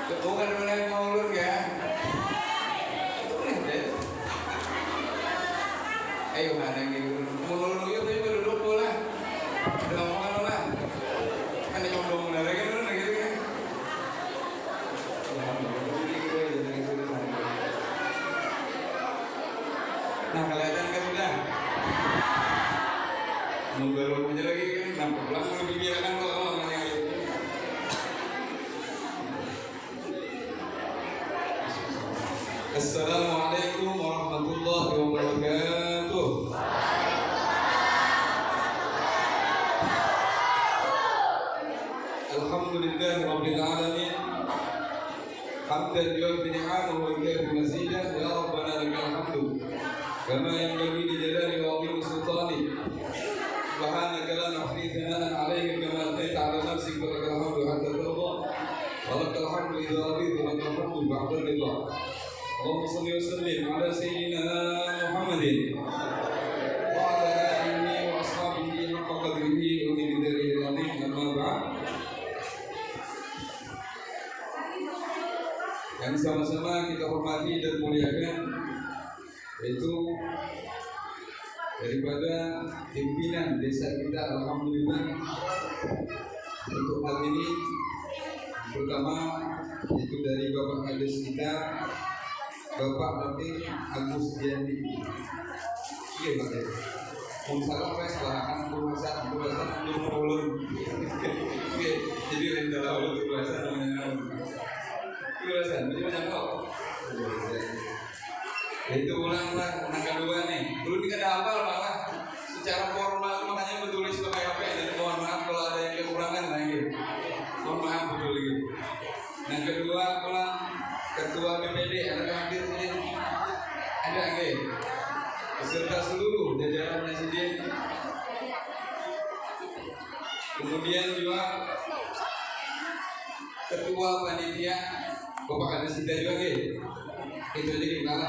Bukan mulai maulud ya. Ayo ada yang mulul yuk tapi berduduk bola. Udah ngomong lah. Kan nyomblong dari kan udah gitu kan. Nah kelihatan kan udah. Nunggu aja lagi kan nampak belakang bibir kan kalau ngomongnya gitu. Assalamualaikum warahmatullahi wabarakatuh. Alhamdulillah rabbil alamin. Hamdan yuwaffi ni'amahu wa yukafi mazidah. Ya Rabbana lakal hamdu kama yanbaghi li jalali wa 'azimi sultani. Subhanaka la nuhsi thana'an 'alaika kama athnayta 'ala nafsika wa lakal hamdu hatta tarda. Wa lakal hamdu idza radita wa lakal hamdu ba'da ridha. Allahumma salli wa sallim ala sayyidina Muhammadin wa ala alihi wa ashabihi haqqa qadrihi wa miqdarihi al-'azim. Amma ba'd. Yang sama-sama kita hormati dan muliakan yaitu daripada pimpinan desa kita, alhamdulillah untuk hal ini pertama itu dari Bapak Kades kita, Bapak Rafi Agus Diandi. Iya Pak ya. Salah saya salahkan puasa ulun. Jadi rendah ulun puasa namanya. Puasa macam kok. Itu ulanglah angka 2 nih. Dulu tidak ada hafal malah secara formal makanya bertulis pakai HP. Jadi mohon maaf kalau ada yang kekurangan lagi. Mohon maaf betul gitu. Yang kedua pulang ketua BPD ada hadir sini. Ada nggih? Beserta seluruh jajarannya sini. Kemudian juga ketua panitia Bapak ada kita juga nggih. Itu aja gimana?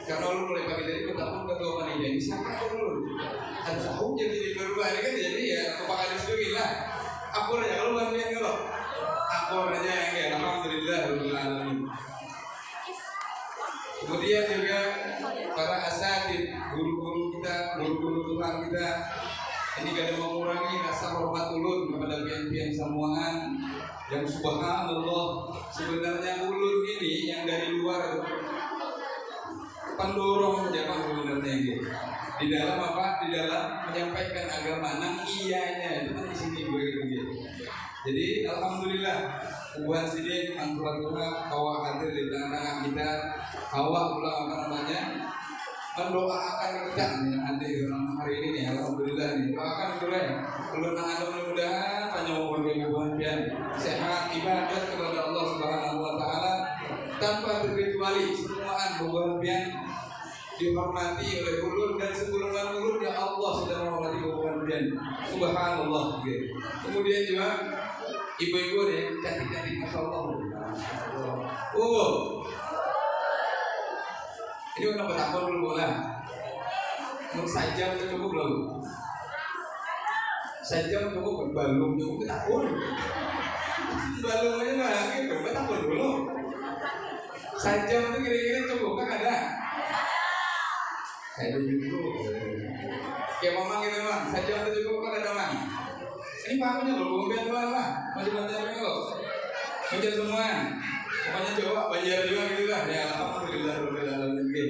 Karena lu mulai pagi tadi ketemu ketua panitia ini siapa dulu? Ada tahu jadi berdua ini kan jadi ya Bapak Anies juga lah. Aku aja kalau bantuin kalau aku aja yang ya alhamdulillah rabbil alamin. Kemudian juga para asatid, guru-guru kita, guru-guru Tuhan kita ini gak ada mengurangi rasa hormat ulun kepada pian-pian samuangan yang subhanallah sebenarnya ulun ini yang dari luar pendorong jamaah sebenarnya gitu. Di dalam apa? Di dalam menyampaikan agama nang iyanya itu kan di sini begitu gitu. Jadi alhamdulillah Tuhan sini angkuran awak hadir di tengah-tengah kita, awak pula apa namanya mendoakan kita hadir hari ini nih, alhamdulillah nih doakan boleh belum ada mudah-mudahan panjang umur kemudian sehat ibadat kepada Allah Subhanahu Wa Taala tanpa terkecuali semuaan kemudian dihormati oleh ulun dan sebelumnya ulun ya Allah sudah menghormati kemudian subhanallah gitu. Kemudian juga ibu-ibu deh cantik-cantik masya Allah. Ini udah berapa dulu bola? Mau sajam itu cukup belum? Sajam cukup balung cukup tahun. Balung aja nggak gitu, tahun dulu. Sajam itu kira-kira cukup kan ada? Ada dulu. Ya memang gitu bang, sajam itu cukup kan ada bang? Ini pahamnya loh, bukan doang lah, macam-macamnya loh. Macam semua. Pokoknya coba bayar juga gitu lah. Ya alhamdulillah rabbil alamin.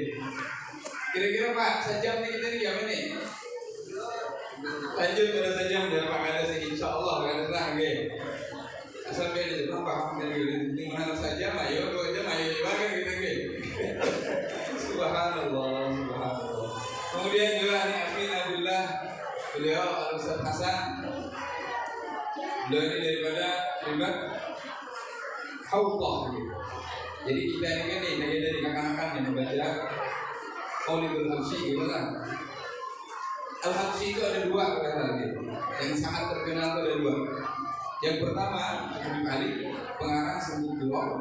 Kira-kira Pak, sajam nih kita nih jam ini. Lanjut pada sajam dan Pak ada sih insyaallah ada lagi. Asal beda berapa dari ini mana saja ayo 2 jam ayo dibagian gitu gitu. Subhanallah, subhanallah. Kemudian juga nih Alhamdulillah beliau Al-Ustaz Hasan. Beliau ini daripada ribat Hauqah gitu. Jadi kita ini kan nih dari kakak-kakak yang membaca Qaulul Habsyi gitu kan. Al-Habsyi itu ada 2 perkara gitu. Yang sangat terkenal itu ada 2. Yang pertama Habib Ali pengarang Sungguh Dua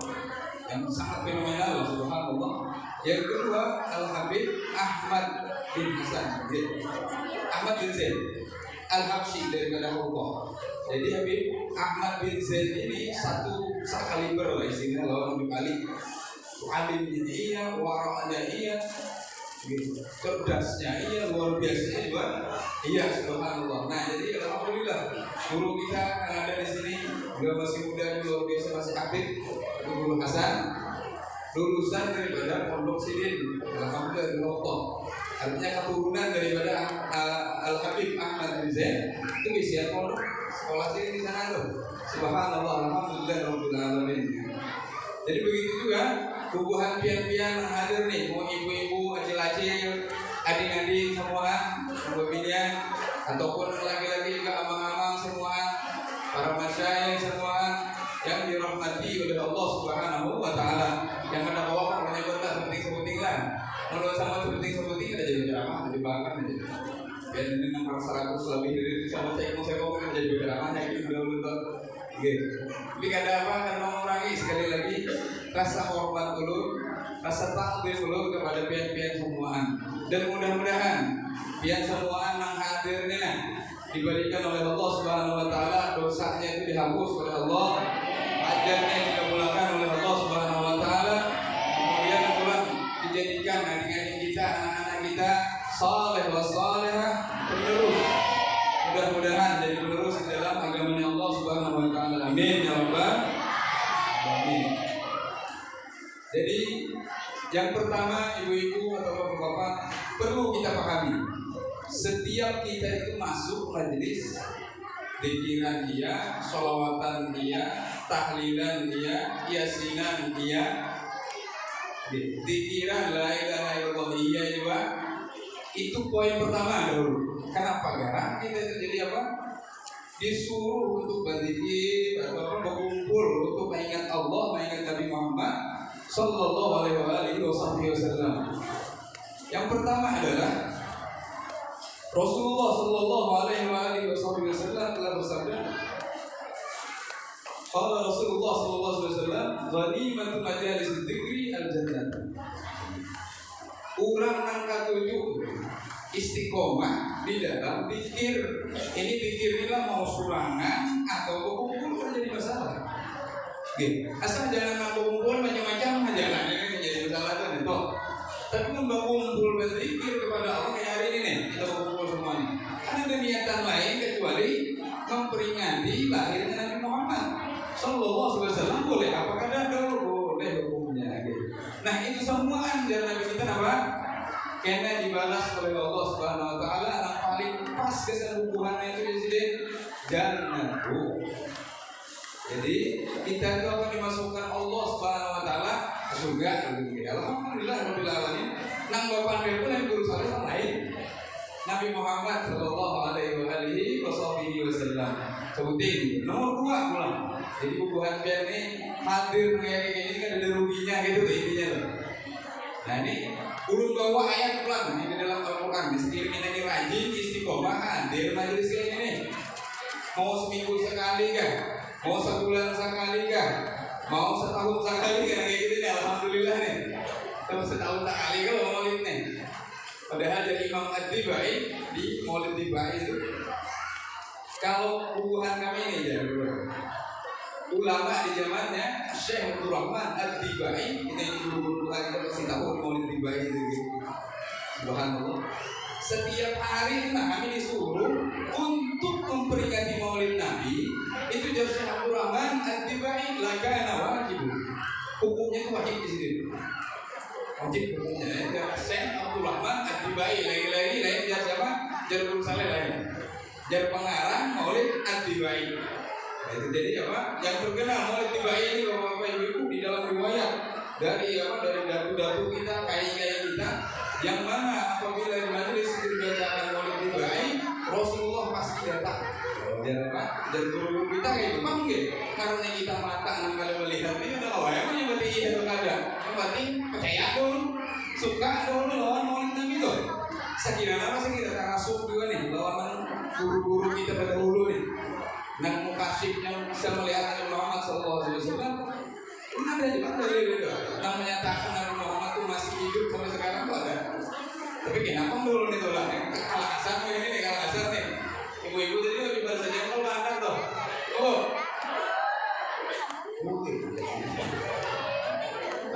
yang sangat fenomenal subhanallah. Yang kedua Al-Habib Ahmad bin Hasan gitu. Ahmad bin Zaid Al-Habsyi daripada Hauqah. Jadi Habib Ahmad bin Zaid ini satu sekaliber lah istilahnya. sini lawan dibalik. Alimnya iya, waraknya iya, gitu. Cerdasnya iya, luar biasanya juga iya, subhanallah. Nah jadi alhamdulillah guru kita yang ada di sini udah masih muda, luar biasa, masih aktif. Guru Hasan lulusan daripada Pondok Sidin, alhamdulillah doktor. Artinya keturunan daripada Al Habib Ahmad bin Zain itu bisa pondok sekolah sini di sana tuh. Subhanallah, alhamdulillah rabbil alamin. Jadi begitu juga bubuhan pian-pian yang hadir nih, mau ibu-ibu, acil-acil, adik-adik semua, pembinian, ataupun laki-laki juga amang-amang semua, para masyayikh semua yang dirahmati oleh Allah Subhanahu wa taala. Yang ada bawah menyebut sebuting-sebuting lah. Menurut sama sebuting-sebuting ada jadi ceramah, jadi bahkan aja. Dan ini nomor 100 lebih dari sama saya mau kan jadi ceramahnya gitu udah gitu. Tapi ada apa? Karena mengurangi sekali lagi rasa hormat dulu, rasa takbir dulu kepada pian-pian semuaan. Dan mudah-mudahan pian semuaan yang hadir ini diberikan oleh Allah Subhanahu wa taala, dosanya itu dihapus oleh Allah, ajarnya dikabulkan oleh Allah Subhanahu wa taala. Kemudian pulang dijadikan adik-adik kita, anak-anak kita saleh wa salehah, penerus. Mudah-mudahan jadi penerus di dalam agamanya Allah Subhanahu wa taala. Amin ya rabbal alamin. Jadi yang pertama ibu-ibu atau bapak-bapak perlu kita pahami, setiap kita itu masuk majelis, dikiran dia, sholawatan dia, tahlilan dia, yasinan dia, dikiran la ilaha illallah dia juga. Itu poin pertama dulu. Kenapa? Karena kita itu jadi apa? Disuruh untuk berzikir atau berkumpul untuk mengingat Allah, mengingat Nabi Muhammad Sallallahu Alaihi Wasallam. Yang pertama adalah Rasulullah Sallallahu Alaihi Wasallam telah bersabda, kalau Rasulullah Sallallahu Alaihi Wasallam, ghanimatu majalis dzikri al-jannah. Urang angka 7 istiqomah di dalam pikir. Ini pikir inilah mau surangan atau berkumpul kan jadi masalah. Gitu. Asal jangan berkumpul macam-macam aja lah, ini menjadi masalah kan itu. Tapi berkumpul berzikir kepada Allah kayak hari ini nih, kita berkumpul semua nih. Karena ada niatan lain kecuali memperingati lahirnya Nabi Muhammad Sallallahu Alaihi Wasallam. Boleh apakah ada? Boleh hukumnya. Gitu. Nah itu semua anjuran Nabi kita apa? Karena dibalas oleh Allah Subhanahu wa taala yang paling pas kesan hubungannya itu di sini jannatu. Jadi kita itu akan dimasukkan Allah Subhanahu wa taala ke surga. Alhamdulillah rabbil alamin. Nang bapak pun yang guru saya lain. Nabi Muhammad sallallahu alaihi wasallam. Sebutin nomor 2 pulang. Jadi hubungan biar ini hadir kayak gini kan ada ruginya gitu intinya loh. Nah ini ulun bawa ayat pulang ini di dalam Al-Quran. Mesti kita ini rajin istiqomah hadir majelis kayak gini. Mau seminggu sekali kan? Mau sebulan sekali kan? Mau setahun sekali kan? Kayak gitu nih. Alhamdulillah nih. Kalau setahun sekali kan maulid nih. Padahal dari Imam Ad-Dibai di Maulid Dibai itu, kalau hubungan kami ini ya ulama di zamannya Syekh Abdul Rahman Ad-Dibai, kita yang dulu kita kasih tahu Maulid Dibai itu gitu. Subhanallah. Setiap hari kami disuruh untuk memperingati Maulid Nabi. Itu dari Syekh Abdul Rahman Ad-Dibai lakana wajib. Hukumnya itu wajib di sini. Wajib hukumnya. Syekh Abdul Rahman Ad-Dibai lagi-lagi lain dia siapa? Jarul Saleh lain. Jar pengarang Maulid Ad-Dibai. Nah, itu jadi apa? Yang terkenal Maulid Dibai ini bapak-bapak ibu-ibu di dalam riwayat dari apa? Dari datu-datu kita, kai-kai kita, yang mana apabila di majelis itu dibacakan Maulid Dibai, Rasulullah pasti datang. Dan apa? Dan guru kita kayak itu manggil. Karena kita mata 6 kali melihat ini udah kawan. Emang yang berarti iya atau ada? Yang penting percaya dulu, suka dulu lawan Maulid Nabi itu. Sekiranya apa sih kita terasuk juga nih lawan guru-guru kita pada dulu nih. Dan mukasib yang bisa melihat Nabi Muhammad SAW ada di mana itu yang menyatakan Nabi Muhammad itu masih hidup sampai sekarang tuh ada. Tapi kenapa dulu nih tuh lah kalah kasar nih kalah kasar nih. Ibu-ibu tadi lebih bersedia kalau anak tuh. Oh.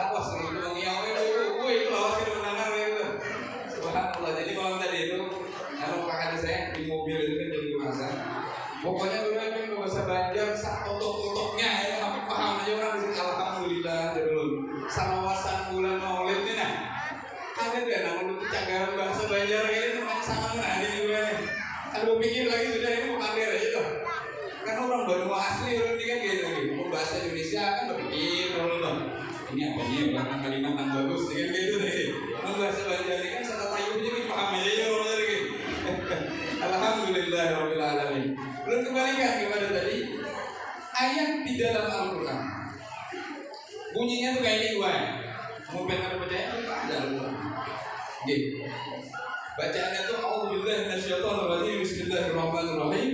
Lawas kalau itu mengiau itu lawas itu menangan itu. Subhanallah. Jadi malam tadi itu kalau kakak saya di mobil itu kan jadi masa. Pokoknya dulu yang bahasa Banjar sak totok-totoknya ya sampai paham aja orang di sini. Alhamdulillah dulu. Salawasan bulan Maulid ini nah. Ada deh namun itu cagaran bahasa Banjar ini namanya sama ada juga nih. Aduh pikir lagi sudah ini mau pamer aja tuh. Kan orang baru asli orang ini kan gitu gitu. Bahasa Indonesia kan berpikir dulu tuh. Ini apa nih belakang kalimat yang bagus dengan gitu deh. Bahasa Banjar ini kan satu tayu aja dipahami aja orang lagi. Alhamdulillahirabbil alamin. Belum kembalikan kepada tadi ayat di dalam Al-Qur'an. Bunyinya tuh kayak ini gua. Mau pengen percaya ada Al-Qur'an. Oke. Bacaannya tuh a'udzubillahi minasyaitonir rajim. Bismillahirrahmanirrahim.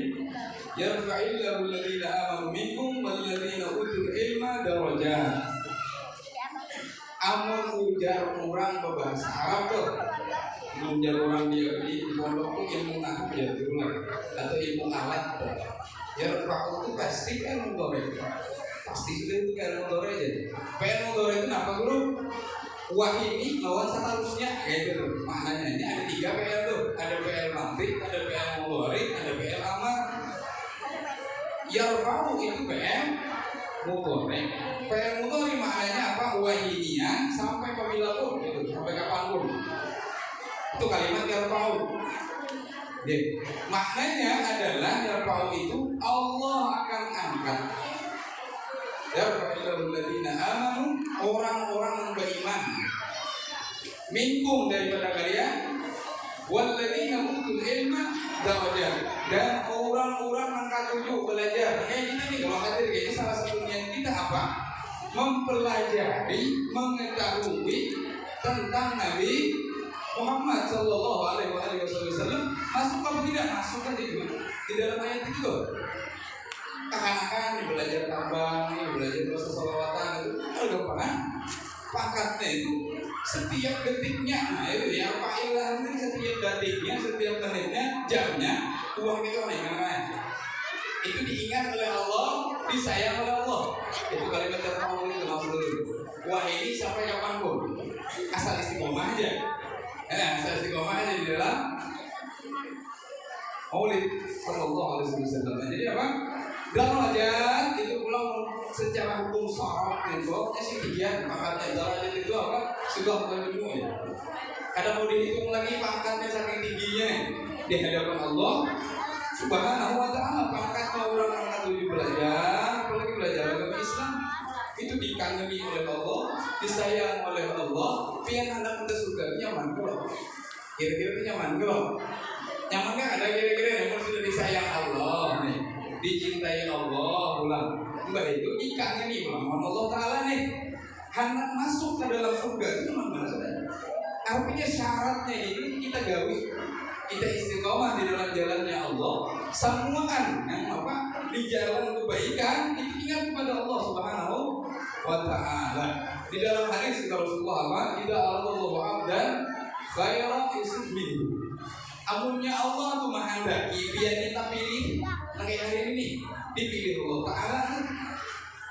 Yarfa'illahu alladziina aamanu minkum walladzina utul ilma darajat. Amun ujar orang berbahasa Arab tuh. Ujar orang dia di pondok tuh ilmu nahwu ya dulu atau ilmu alat. Yarfa'u itu pasti kan mudhari. Pasti sudah itu kan mudhari aja. Fi'il mudhari itu apa guru? Wah ini lawan seharusnya gitu. Maknanya ini ada 3 fi'il tuh. Ada fi'il madhi, ada fi'il mudhari, ada fi'il amar. Yarfa'u itu fi'il mudhari. Fi'il mudhari maknanya apa? Wahinian sampai apabila pun gitu, sampai kapanpun. Itu kalimat yarfa'u. Maknanya adalah yarfa'u itu Allah akan angkat. Yarfa'illahu alladziina aamanu, orang-orang yang beriman. Minkum daripada kalian, walladzina utul ilma darajat, dan orang-orang yang katujuh belajar. Kayak gini nih kalau hadir ini salah satu niat kita apa? Mempelajari, mengetahui tentang Nabi Muhammad sallallahu alaihi wasallam. Masuk apa tidak? Masuk kan di dalam ayat itu. Akan belajar tambang, belajar proses salawatan itu ada apa? Pakatnya itu setiap detiknya, nah itu ya fa'ilah itu setiap detiknya, setiap menitnya, jamnya, uang itu mana? Itu diingat oleh Allah, disayang oleh Allah. Itu kalimat terpaul itu maksud itu. Wah ini sampai kapanpun, asal istiqomah aja. Asal istiqomah aja di dalam Maulid sallallahu alaihi wasallam. Jadi apa? Darajat itu pulang secara hukum syarat itu sih tiga pangkatnya. Darajat itu apa? Sudah bertemu ya. Kadang mau dihitung lagi pangkatnya saking tingginya di hadapan Allah Subhanahu wa ta'ala. Pangkatnya orang angkat 7 belajar, apalagi belajar agama Islam itu dikagumi oleh Allah, disayang oleh Allah. Pian anak ke surga nyaman kok. Kira-kira nyaman kok. Nyaman kan ada kira-kira yang sudah disayang Allah nih. Dicintai Allah ulang. Mbak itu ikannya nih ulang Allah Ta'ala nih. Hendak masuk ke dalam surga itu mana saudara? Artinya syaratnya ini kita gawi, kita istiqomah di dalam jalannya Allah. Samuan yang apa di jalan kebaikan itu ingat kepada Allah Subhanahu wa Ta'ala. Di dalam hadis Rasulullah apa? Idza Allahu 'abdan khairan ismihi. Amunnya Allah tuh menghendaki biar kita pilih kayak hari ini dipilih Allah Ta'ala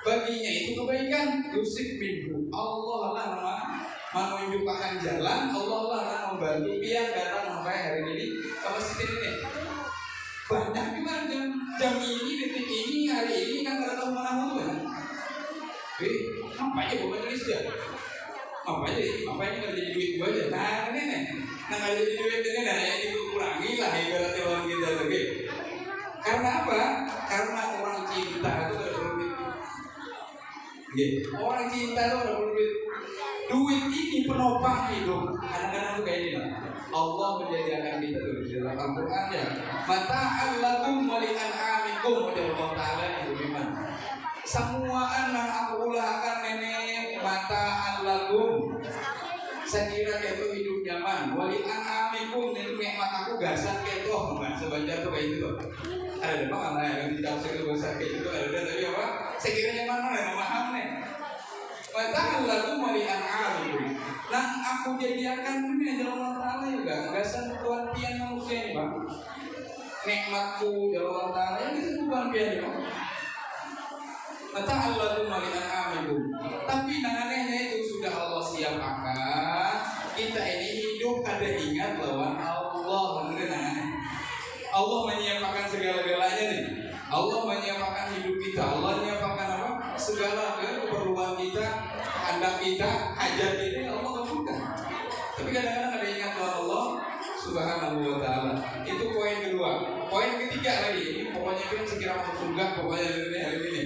baginya itu kebaikan yusik minhu. Allah lah menunjukkan jalan, Allah lah membantu biar datang sampai hari ini ke masjid ini. Banyak juga jam ini, detik ini, hari ini kan nggak tahu mana mau kan? Apa aja bukan Indonesia? Apa aja nggak jadi duit gua aja. Nah ini nih, nah nggak jadi duit ini, nah yang dikurangi lah ibaratnya orang kita lagi. Karena apa? Karena orang cinta itu ada duit. Orang cinta itu ada duit. Duit ini penopang hidup. Kadang-kadang tuh kayak ini lah. Allah menjadikan kita tuh di dalam Al-Quran ya. Mata'allakum wali'an'amikum udah Allah Ta'ala itu gimana? Semua anak aku ulahkan nenek mata'allakum. Saya kira kayak itu hidup nyaman. Wali'an'amikum itu nikmat aku gasan kayak itu. Sebanyak tuh kayak gitu. Ada apa karena yang ditafsir bahasa kayak gitu ada tapi apa? Saya kira nyaman mana memaham nih. Mata'allakum wali'an'amikum. Nah aku jadikan ini aja Allah Ta'ala juga. Gasan Tuhan pian manusia ini bang. Nikmatku ya Allah Ta'ala yang itu Tuhan pian ini bang. Mata'allakum wali'an'amikum. Tapi anehnya itu sudah kehendak kita, hajat kita Allah kabulkan. Tapi kadang-kadang ada ingat kepada Allah Subhanahu wa ta'ala. Itu poin kedua. Poin ketiga lagi, ini pokoknya kan sekira masuk surga, pokoknya hari ini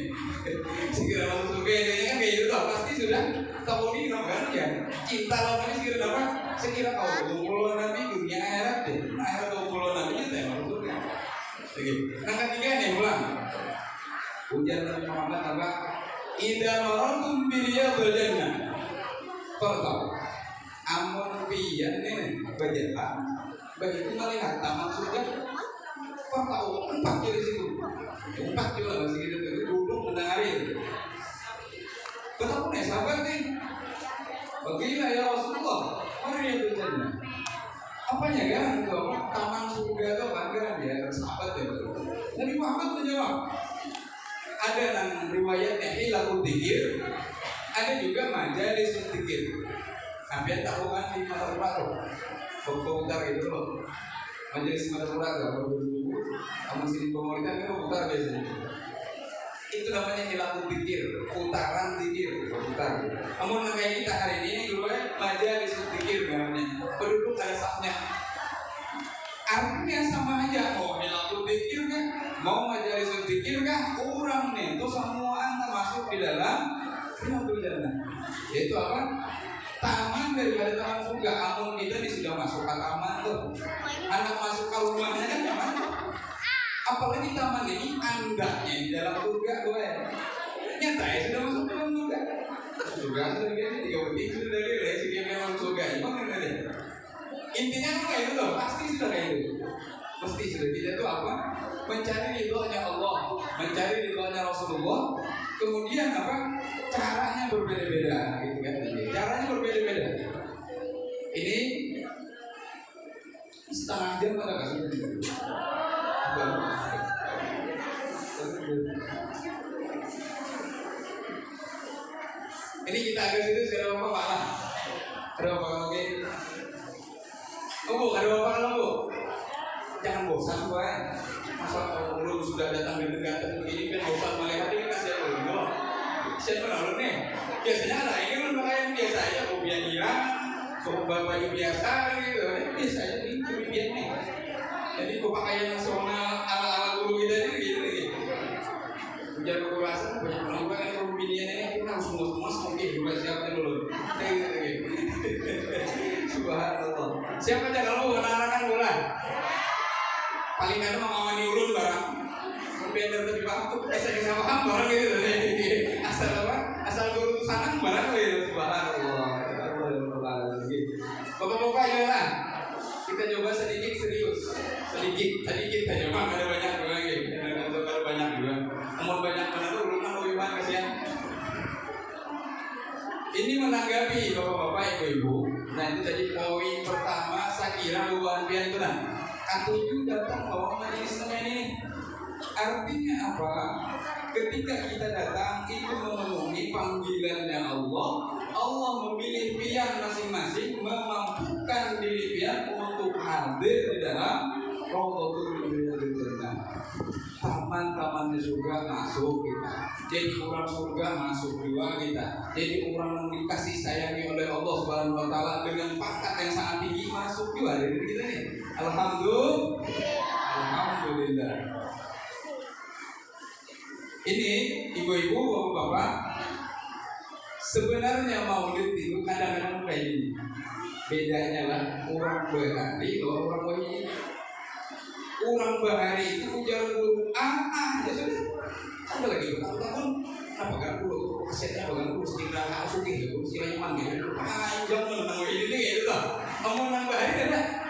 sekira masuk surga ini kan kayak gitu loh. Pasti sudah tahu nih kan ya. Cinta lawan Nabi sekira apa? Sekira kau kumpul Nabi dunia akhirat deh. Akhirat kumpul Nabi itu yang masuk surga. Oke. Yang ketiga nih ulang. Ujian Nabi Muhammad apa? Idza marartum bi riyadil jannah. Fartau. Amun pian ini berjalan, begitu melihat taman surga, fartau empat di situ, empat juga masih gitu, duduk mendengarin. Betapa nih sahabat nih, bagilah ya Rasulullah, riyadil jannah. Apanya kan itu? Taman surga itu kan dia sahabat ya. Nabi Muhammad menjawab. Ada yang riwayatnya hilakul dzikir, ada juga majalis dzikir. Hampir tahu kan di Madura berputar gitu loh. Majelis Madura kalau dulu kamu sini pemerintah kan putar biasanya. Itu namanya hilakul dzikir, putaran dzikir, berputar. Namun kayak kita hari ini dulu majelis dzikir namanya. Penduduk ada sahnya. Artinya sama aja, mau hilakul dzikir kan, mau majelis dzikir kan, orang nih itu semua termasuk di dalam hilakul jannah. Yaitu apa? Taman daripada taman surga. Amun kita sudah masuk ke taman tuh, anak masuk ke rumahnya kan nyaman. Apalagi taman ini andaknya di dalam surga gue. Nyata ya sudah masuk ke dalam surga. Surga sudah gini 3 menit sudah dari sih dia memang surga. Gimana deh? Intinya kan kayak itu loh, pasti sudah kayak itu. Pasti sudah kita itu apa? Mencari ridhonya Allah, mencari ridhonya Rasulullah. Kemudian apa? Caranya berbeda-beda, gitu kan? Caranya berbeda-beda. Ini setengah jam pada kasih ini kita agak situ sekarang apa Pak? Ada apa oke? Oh, ada apa kalau Bu? Jangan bosan Bu. Masa kalau sudah datang di negara begini kan bosan melihat ini kasih dulu. Siapa dulu nih? Biasanya ada ini kan pakaian biasa aja, kopiah girang, baju biasa gitu. Biasa aja nih, kopiah nih. Jadi pakaian nasional ala-ala dulu kita ini gitu nih. Hujan kekerasan banyak penampilan yang pembinian ini kita harus semua oke juga siapa dulu. Subhanallah. Siapa aja kalau menarakan bola? Paling kadang mau mandi urun barang. Kemudian dari waktu SNK paham barang gitu. Asal apa? Asal guru sana barang gitu. Subhanallah. Bapak-bapak ya lah. Kita coba sedikit serius. Sedikit aja Bang, ada banyak juga gitu. Ada banyak juga. Namun banyak benar urutan lebih banyak kasihan. Ini menanggapi bapak-bapak, ibu-ibu. Nah itu tadi poin pertama saya kira bukan pian benar. Katuju datang bawa majelis ini. Artinya apa? Ketika kita datang itu memenuhi panggilannya Allah. Allah memilih pian masing-masing, memampukan diri pian untuk hadir di dalam Raudhatul Jannah. Taman-taman di surga masuk kita. Jadi orang surga masuk juga kita. Jadi orang yang dikasih sayangi oleh Allah Subhanahu wa taala dengan pangkat yang sangat tinggi masuk juga dari kita nih. Alhamdulillah. Ini ibu-ibu, bapak-bapak, sebenarnya maulid itu kadang-kadang kayak gini. Bedanya lah orang berhari, orang begini. Orang bahari itu ujar guru ya sudah. Ada lagi tahun apa kan dulu asetnya bagan dulu sekitar harus gitu istilahnya manggil panjang menang ini gitu loh. Omongan bahari ada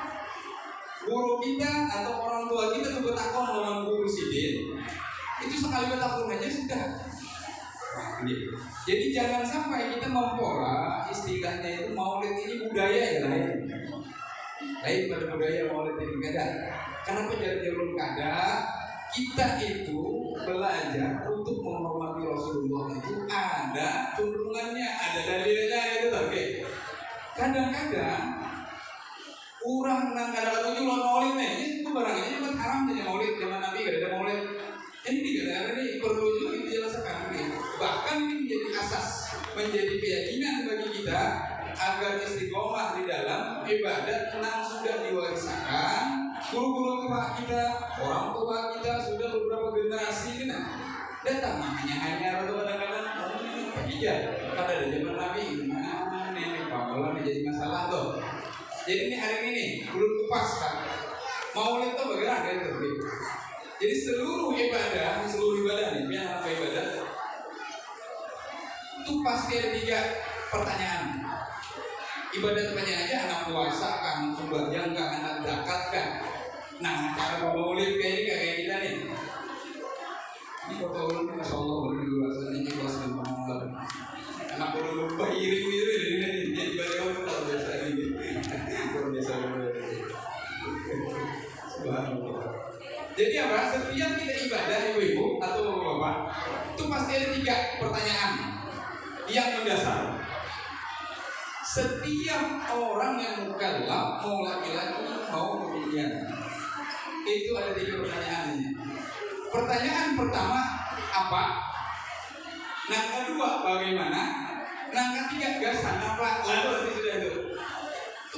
guru kita atau orang tua kita tuh bertakon dengan guru sidin itu sekali bertakon aja sudah. Jadi jangan sampai kita mempola istilahnya itu maulid ini budaya ya lain pada budaya maulid ini ada. Kenapa belum ada? Kita itu belajar untuk menghormati Rasulullah itu ada tuntungannya, ada dalilnya itu tapi kadang-kadang orang nang kadang-kadang itu maulid nih itu barang ini kan haram saja maulid zaman Nabi gak ada maulid. Ini kadang-kadang ini perlu juga dijelaskan. Bahkan ini menjadi asas menjadi keyakinan bagi kita agar istiqomah di dalam ibadat yang sudah diwariskan guru-guru tua kita, orang tua kita sudah beberapa generasi ini datang makanya hanya atau kadang-kadang iya pada zaman Nabi gimana nih papalah menjadi masalah tuh. Jadi ini hari ini belum kupas kan Maulid itu bergerak dari terbit. Jadi seluruh ibadah nih yang apa ibadah itu pasti ada 3 pertanyaan. Ibadah pertanyaan aja anak puasa kan, sembahyang kan, anak zakat kan. Nah cara Maulid kayak kita nih. Ini foto ulun masya Allah berduasan ini kelas 5 anak ulun bairing gitu ini jadi beliau kalau biasa ini kalau biasa subhanallah. Jadi apa? Setiap kita ibadah ibu-ibu atau bapak-bapak itu pasti ada 3 pertanyaan yang mendasar. Setiap orang yang mukallaf mau laki-laki mau perempuan itu ada 3 pertanyaannya. Pertanyaan pertama apa? Yang kedua bagaimana? Yang ketiga gasan apa? Lalu sudah itu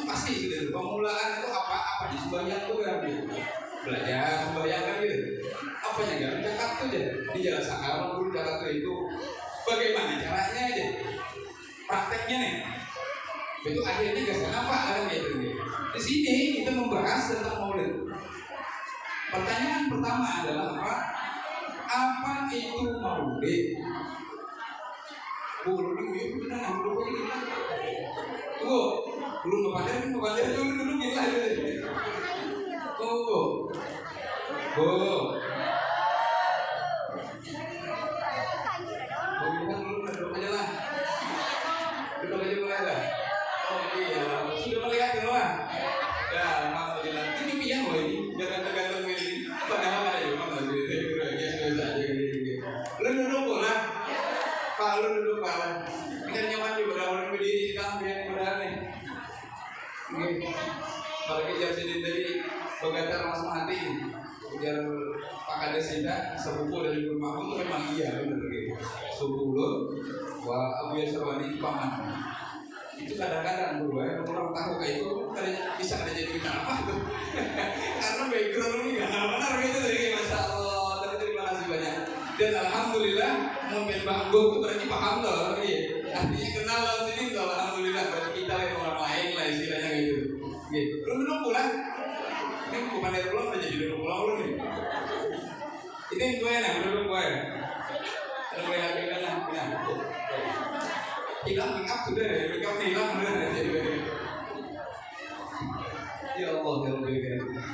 pasti sudah. Pemulaan itu apa di sembahyang itu kan belajar sembahyang kan gitu. Apanya kan? Zakat itu aja di jalan sekarang guru zakat itu bagaimana caranya aja? Prakteknya nih. Itu akhirnya gasan apa kan gitu. Di sini kita membahas tentang Maulid. Pertanyaan pertama adalah apa? Apa itu Maulid? Belum ngepadar dulu gila gitu. Duduk aja lah. Duduk aja mulai lah. Oh iya, sudah melihat ya lah. Ya, alhamdulillah. Ini pian loh ini, jangan tergantung ini. Padahal ada juga masih biasa aja gitu. Lu duduk lah. Pak lu duduk Pak. Ini kan nyaman juga orang berdiri sekarang biar mudah nih. Ini apalagi jadi dari Bogatar Mas Mati. Biar Pak Kades kita sepupu dari rumah itu memang iya benar gitu. Sepupu lo, wah Abu Yasarwani paman. Itu kadang-kadang dulu ya, orang tahu kayak itu bisa ada jadi kita apa tuh? Karena background ini nggak benar gitu, jadi masya Allah. Tapi terima kasih banyak. Dan alhamdulillah mobil Bang Bung itu berarti paham loh, artinya kenal loh sini tuh alhamdulillah. Berarti kita lain orang lain lah istilahnya gitu. Gitu. Lu duduk pulang. Ini bukan dari pulang, udah jadi duduk pulang lu nih. Ini gue nih, duduk gue. Ada gue lagi kan lah, ya. Hilang make up sudah ya, make up hilang sudah jadi begini. Ya Allah, ya Allah.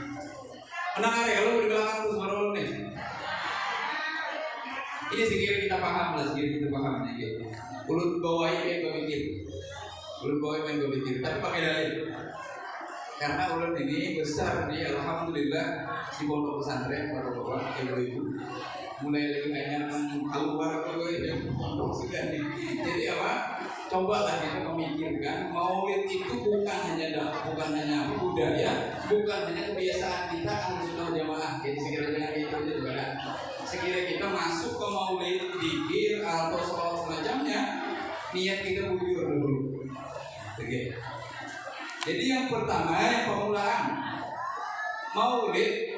Menang aja kalau di belakang tuh suara lu nih. Ini sekiranya kita paham lah, sekiranya kita paham aja. Ulut bawahi yang gue mikir, ulut bawahi yang gue mikir, tapi pakai dalil. Karena ulut ini besar nih, alhamdulillah di pondok pesantren para bapak, ibu-ibu. Mulai dari kayaknya keluar pondok sudah nih. Jadi apa? Cobalah kita memikirkan Maulid itu bukan hanya budaya, bukan hanya kebiasaan kita Ahlussunnah Jamaah. Jadi sekiranya itu juga. Sekiranya kita masuk ke Maulid, zikir atau soal semacamnya, niat kita bujur dulu. Oke. Jadi yang pertama yang pemulaan Maulid.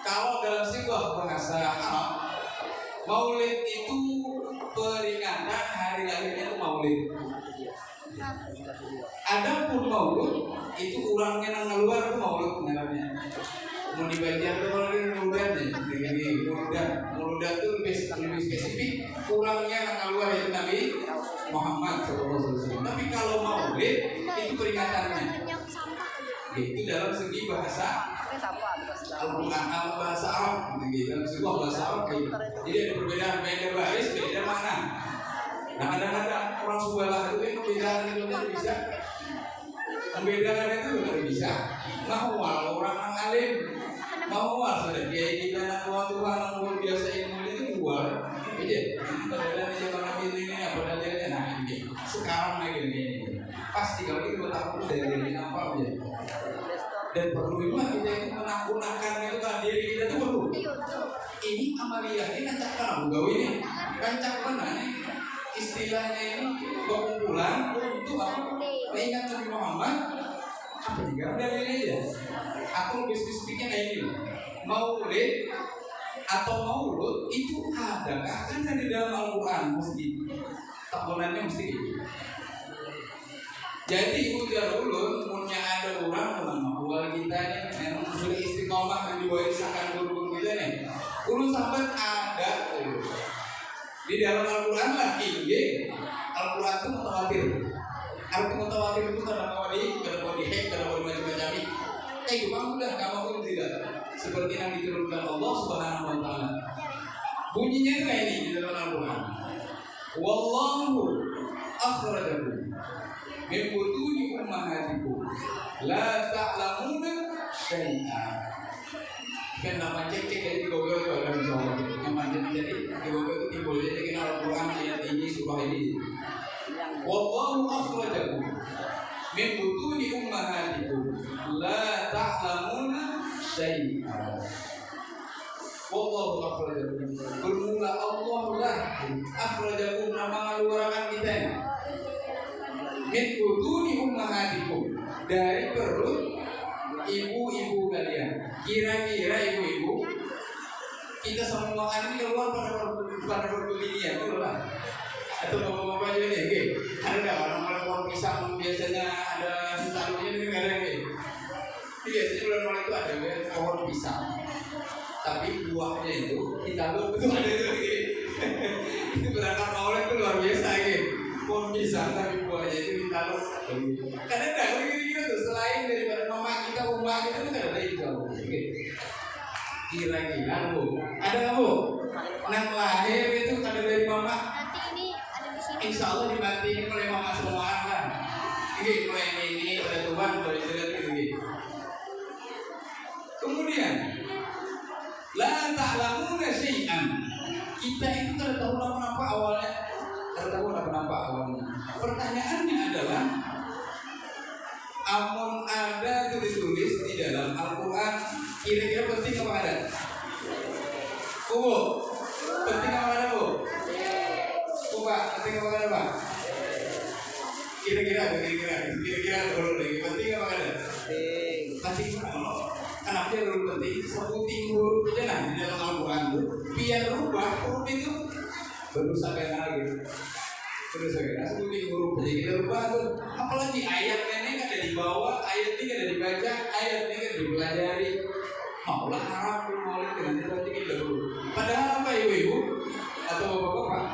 Kalau dalam sighah bahasa Arab, Maulid itu peringatan hari lahirnya itu Maulid. Adapun Maulud itu kurangnya nang keluar itu Maulud namanya. Mau dibaca itu kalau ini muludan itu lebih spesifik. Kurangnya nang keluar itu Nabi Muhammad SAW. Tapi kalau Maulid itu peringatannya. Itu dalam segi bahasa Al-Quran bahasa Arab, dalam sebuah bahasa Arab. Jadi ada perbedaan beda baris, beda makna. Nah kadang-kadang orang Subalah itu perbedaan itu bisa, membedakan itu tidak bisa. Mahwal orang yang alim, mahwal sudah dia ini karena Tuhan yang biasa ilmu itu luar. Jadi perbedaan itu orang ini apa dalilnya? Nah ini sekarang lagi ini pasti kalau itu bertakut dari apa aja. Dan perlu juga kita itu menakunakan itu kan diri kita itu perlu. Ini amaliyah ini rancak kan gawe ini rancak mana nih istilahnya ini berkumpulan untuk apa? Mengingat Nabi Muhammad. Apa juga dalilnya aja? Aku lebih spesifiknya kayak ini loh. Maulid atau maulud itu adakah? Kan di dalam Al-Quran mesti tahulannya mesti gitu. Jadi ujar ulun punya ada orang awal kita nih memang sudah istiqomah dan diwariskan guru-guru kita nih. Ulun sampai ada di dalam Al-Quran lah ini. Al-Quran itu mutawatir. Arti mutawatir itu kadang-kadang dihack, kadang-kadang macam-macam. Cuma udah kamu pun tidak seperti yang diturunkan Allah Subhanahu Wa Taala. Bunyinya kayak ini di dalam Al-Quran. Wallahu akhrajakum min butuni ummahatikum la ta'lamuna syai'an. Kan nama cek aja di Google itu ada misalnya nama jadi di Google itu timbul jadi kita Al-Quran ayat ini surah ini. Wallahu akhrajakum min butuni ummahatikum la ta'lamuna syai'an. Wallahu akhrajakum. Bermula Allah lah akhrajakum nama mengeluarkan kita. Min butuni ummahatikum dari perut ibu-ibu kalian. Kira-kira ibu-ibu kita semua ini keluar pada berbinian itu lah. Atau bapak-bapak juga nih, ada orang pohon pisang biasanya ada sentalunya ini nggak ada nih. Biasanya bulan itu ada pohon pisang, tapi buahnya itu kita itu ada itu. Itu berangkat maulid itu luar biasa gitu. Pohon pisang tapi buahnya itu ditaruh. Karena enggak kira-kira tuh selain daripada mama kita, umah kita tuh enggak ada itu. Kira-kira Bu, ada enggak Bu? Anak lahir itu ada dari mama. Nanti ini ada di sini. Insya Allah dibanting oleh mama semua kan. Ini mulai ini oleh Tuhan dari jelas gitu. Kemudian la ta'lamuna syai'an. Kita itu tidak tahu apa awalnya. Tahu kenapa awalnya? Pertanyaannya adalah, amun ada itu ditulis di dalam Al-Quran, kira-kira penting apa ada? Bu, penting apa ada Bu? Pak, penting apa ada Pak? Kira-kira dulu lagi, penting apa ada? Penting. Kenapa dia dulu penting? Sebuting huruf aja nah di dalam Al-Quran itu, biar rubah huruf itu berusaha kayak lagi. Terus saya sebutin huruf aja kita rubah tuh. Apalagi ayatnya ini kan ada di bawah, ayat ini kan ada dibaca, ayat ini kan dipelajari. Maulah Arab pun maulid dengan itu kita dulu. Padahal apa ibu-ibu atau bapak-bapak?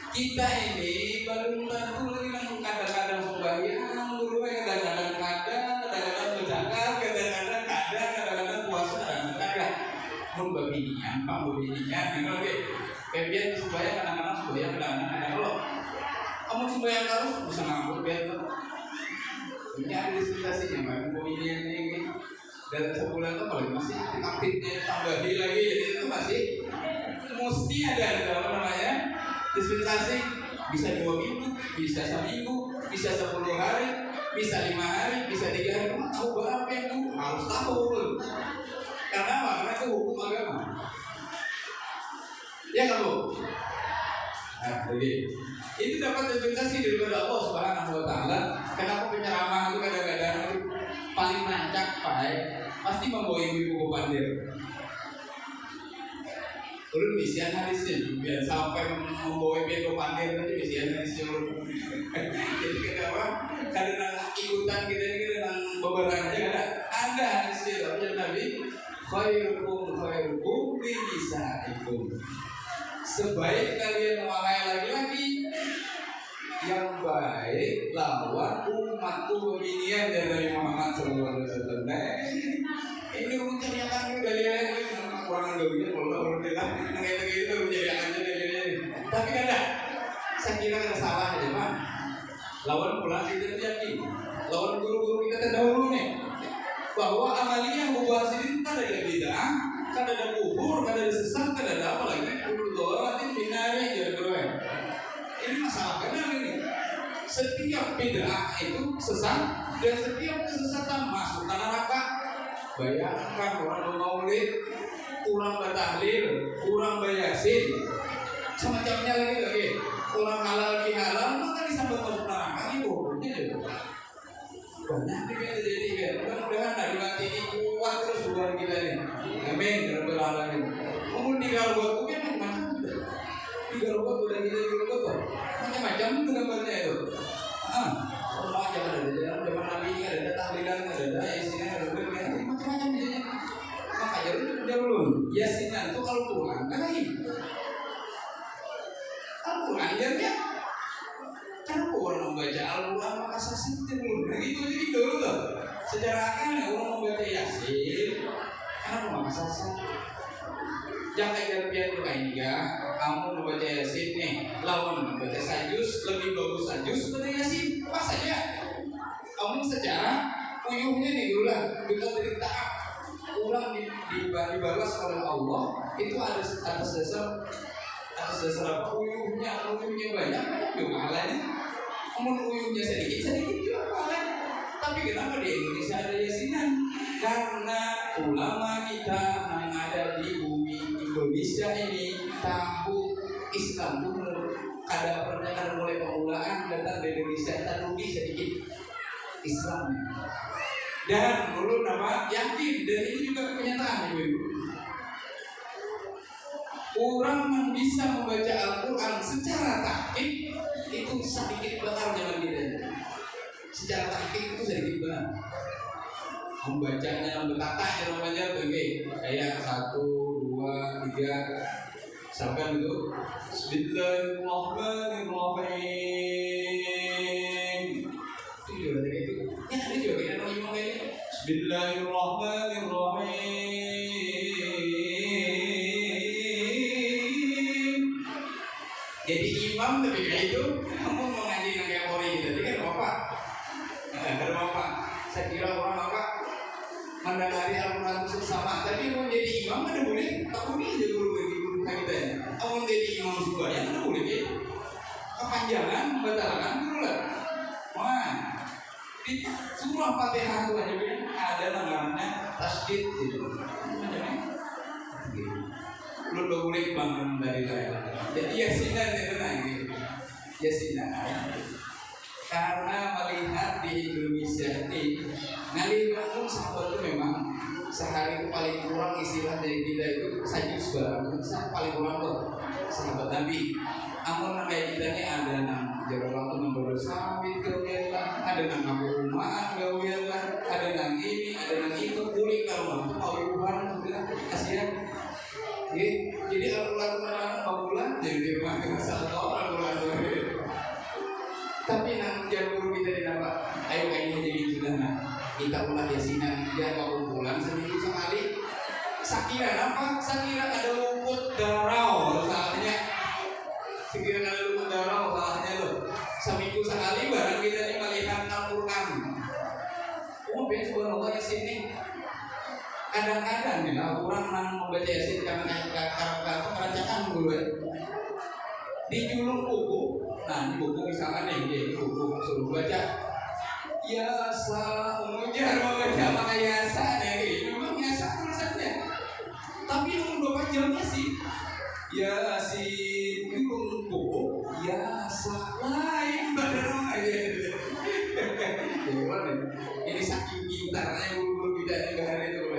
Kita ini baru tentu lagi kadang-kadang sembahyang dulu, kadang-kadang berzakat, kadang-kadang puasa, kadang-kadang membeginian, ini lagi. Biar sembahyang kadang-kadang sembahyang kadang-kadang kalau kamu sembahyang terus bisa ngambek biar ini ada dispensasinya kan pemilihan ini dalam sebulan itu paling masih aktifnya tambahin lagi jadi itu masih mesti ada apa namanya dispensasi bisa 2 minggu bisa seminggu bisa 10 hari bisa 5 hari bisa 3 hari kamu tahu berapa yang itu harus tahu karena apa? Karena itu hukum agama. Ya kamu. Nah, jadi itu dapat dispensasi daripada Allah Subhanahu Wa Taala. Kenapa penceramah itu kadang-kadang itu paling rancak pasti membawa ibu-ibu pandir. Ulun misian hadisnya biar sampai membawa ibu pandir nanti misian hadisnya. Jadi kenapa? Karena ikutan kita ini dengan beberapa aja ada hadisnya dari Nabi. Khairukum li nisaikum. Sebaik kalian memakai laki-laki yang baik lawan umatku beginian dari Muhammad Sallallahu Alaihi Wasallam. Ini menceritakan dari yang kurang lebihnya kalau tidak kayak begitu menjadi dari. Tapi kadang saya kira ada salah ya Pak. Lawan pulang kita yakin. Lawan guru-guru kita terdahulu nih bahwa amaliyah mubah sini kan ada bid'ah, kan ada kubur, kan ada sesat, kan ada apa lagi? Kuluratin binari jadi berapa? Ini masalah benar ini. Setiap bid'ah itu sesat dan setiap kesesatan masuk ke neraka. Bayangkan orang maulid, kurang bertahlil, kurang bayasin, semacamnya lagi. orang halal bihalal maka disambut masuk neraka ini bohongnya aja. Banyak nih yang terjadi kan. Mudah-mudahan hari mati ini kuat terus hubungan kita nih. Amin. Rabbal alamin. Umur 3 robot mungkin macam-macam juga. 3 robot udah kita 3 robot tuh. Macam-macam itu gambarnya itu. Allah jangan ada jalan zaman Nabi ini ada tahlilan, ada yasinan, ada macam-macam jadinya. Makanya udah belum. Yasinan itu kalau Quran kan lagi. Al-Quran dia kenapa orang membaca Al-Quran maka sasih belum? Nah gitu jadi dulu loh. Secara akal orang membaca Yasin, kenapa maka sasih? Jangan ajar biar tuh kayak juga. Kamu membaca Yasin nih, lawan membaca Sajus lebih bagus Sajus membaca Yasin. Pas saja. Kamu secara uyuhnya nih dulu lah. Kita dari taat. Ulang dibalas oleh Allah itu ada atas dasar apa uyuhnya banyak juga pahalanya. Namun uyuhnya sedikit juga pahalanya. Tapi kenapa di Indonesia ada yasinan? Karena ulama kita yang ada di bumi Indonesia ini tahu Islam dulu. Ada pernyataan mulai permulaan datang dari Indonesia tanumi sedikit Islam. Dan dulu nama yakin dan ini juga kenyataan ibu. Orang yang bisa membaca Al-Quran secara tahqiq itu sedikit benar zaman kita. Secara tahqiq itu sedikit benar. Membacanya dalam berkata namanya kayak 1, 2, 3 sampai itu Bismillahirrahmanirrahim. Itu juga kayak itu. Ya ada juga kita ngomong kayak ini. Bismillahirrahmanirrahim. Jadi imam ketika itu kamu mau ngaji kayak Polri gitu, jadi kan apa? Ada apa? Saya kira orang apa mendengari Al-Quran itu sama. Tapi mau jadi imam ada boleh? Aku ini aja guru kita ya. Mau jadi imam juga ya ada boleh ya? Kepanjangan membatalkan dulu lah. Wah, di surah Fatihah itu aja ada namanya tasdid gitu. Macamnya? Lu boleh bangun dari lain. Jadi yasinan itu lagi. Yasinan. Karena melihat di Indonesia ini ngalih kampung sahabat itu memang sehari itu paling kurang istilah dari kita itu sajus barang paling kurang tuh sahabat Nabi. Amun kayak kita ini ada nang jarak waktu membawa sawit gawian lah, ada nang rumah gawian lah, ada nang ini, ada nang itu boleh kalau mau uruan sudah kasihan. Jadi Al-Quran Al-Quran jadi rumah masalah Al-Quran. Tapi nang guru kita di nama, ayo kayaknya jadi sudah nah kita ulang yasinan dia mau pulang seminggu sekali. Sakira apa? Sakira ada luput darah soalnya. Sakira ada luput darah soalnya loh. Seminggu sekali barang kita ini melihat Al-Quran. Biasa Allah yasin nih. Kadang-kadang nih orang nang membaca yasin karena kerajaan dulu ya. Di julung buku, nah di buku misalkan nih, buku suruh baca Yasa, mengujar membaca maka Yasa nih, memang Yasa tulisannya. Tapi nomor 2 jamnya sih Yasin, julung buku Yasa lain badan aja. Ini saking pintarnya guru kita di hari itu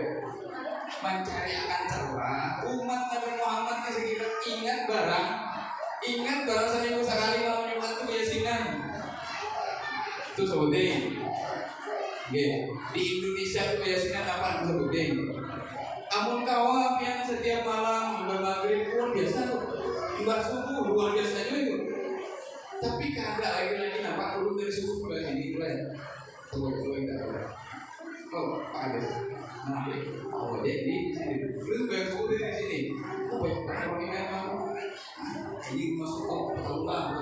mencari akan celah umat Nabi Muhammad sekira ingat barang seminggu sekali kalau Jumat itu yasinan itu sebutin di Indonesia itu yasinan apa sebutin amun kawaf yang setiap malam maghrib luar biasa tuh ibarat subuh luar biasa juga itu tapi kagak lagi nampak turun dari subuh ke sini itu ya tuh enggak oh ada dia di sini lu banyak subuh dari sini banyak orang yang kamu ini masuk betul lah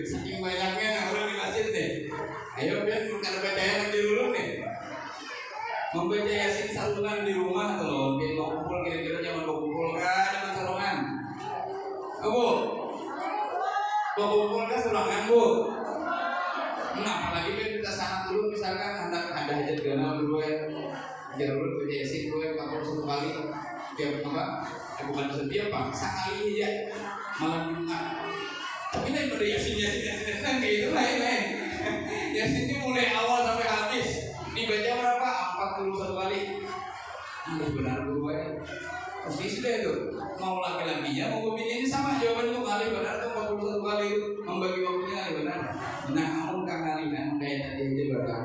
saking banyaknya orang di masjid nih ayo biar bukan bacanya nanti dulu nih membaca yasin saluran di rumah tuh biar mau kumpul kira-kira jangan mau kumpul kan dengan saluran bu mau kumpul kan saluran bu nah apalagi biar kita sangat dulu misalkan ada hajat ganal dulu ya biar dulu baca yasin dulu ya 41 kali tiap apa bukan setiap pak sekali aja malam Jumat Tapi lain pada Yasinnya senang gitu lain. Yasin ini mulai awal sampai habis dibaca berapa? 41 kali. Ini benar guru ya. Pasti sudah itu. Mau laki-lakinya mau bininya sama jawaban itu kali benar itu 41 kali itu membagi waktunya kali benar. Nah, kamu kangalinan kayak tadi aja berapa?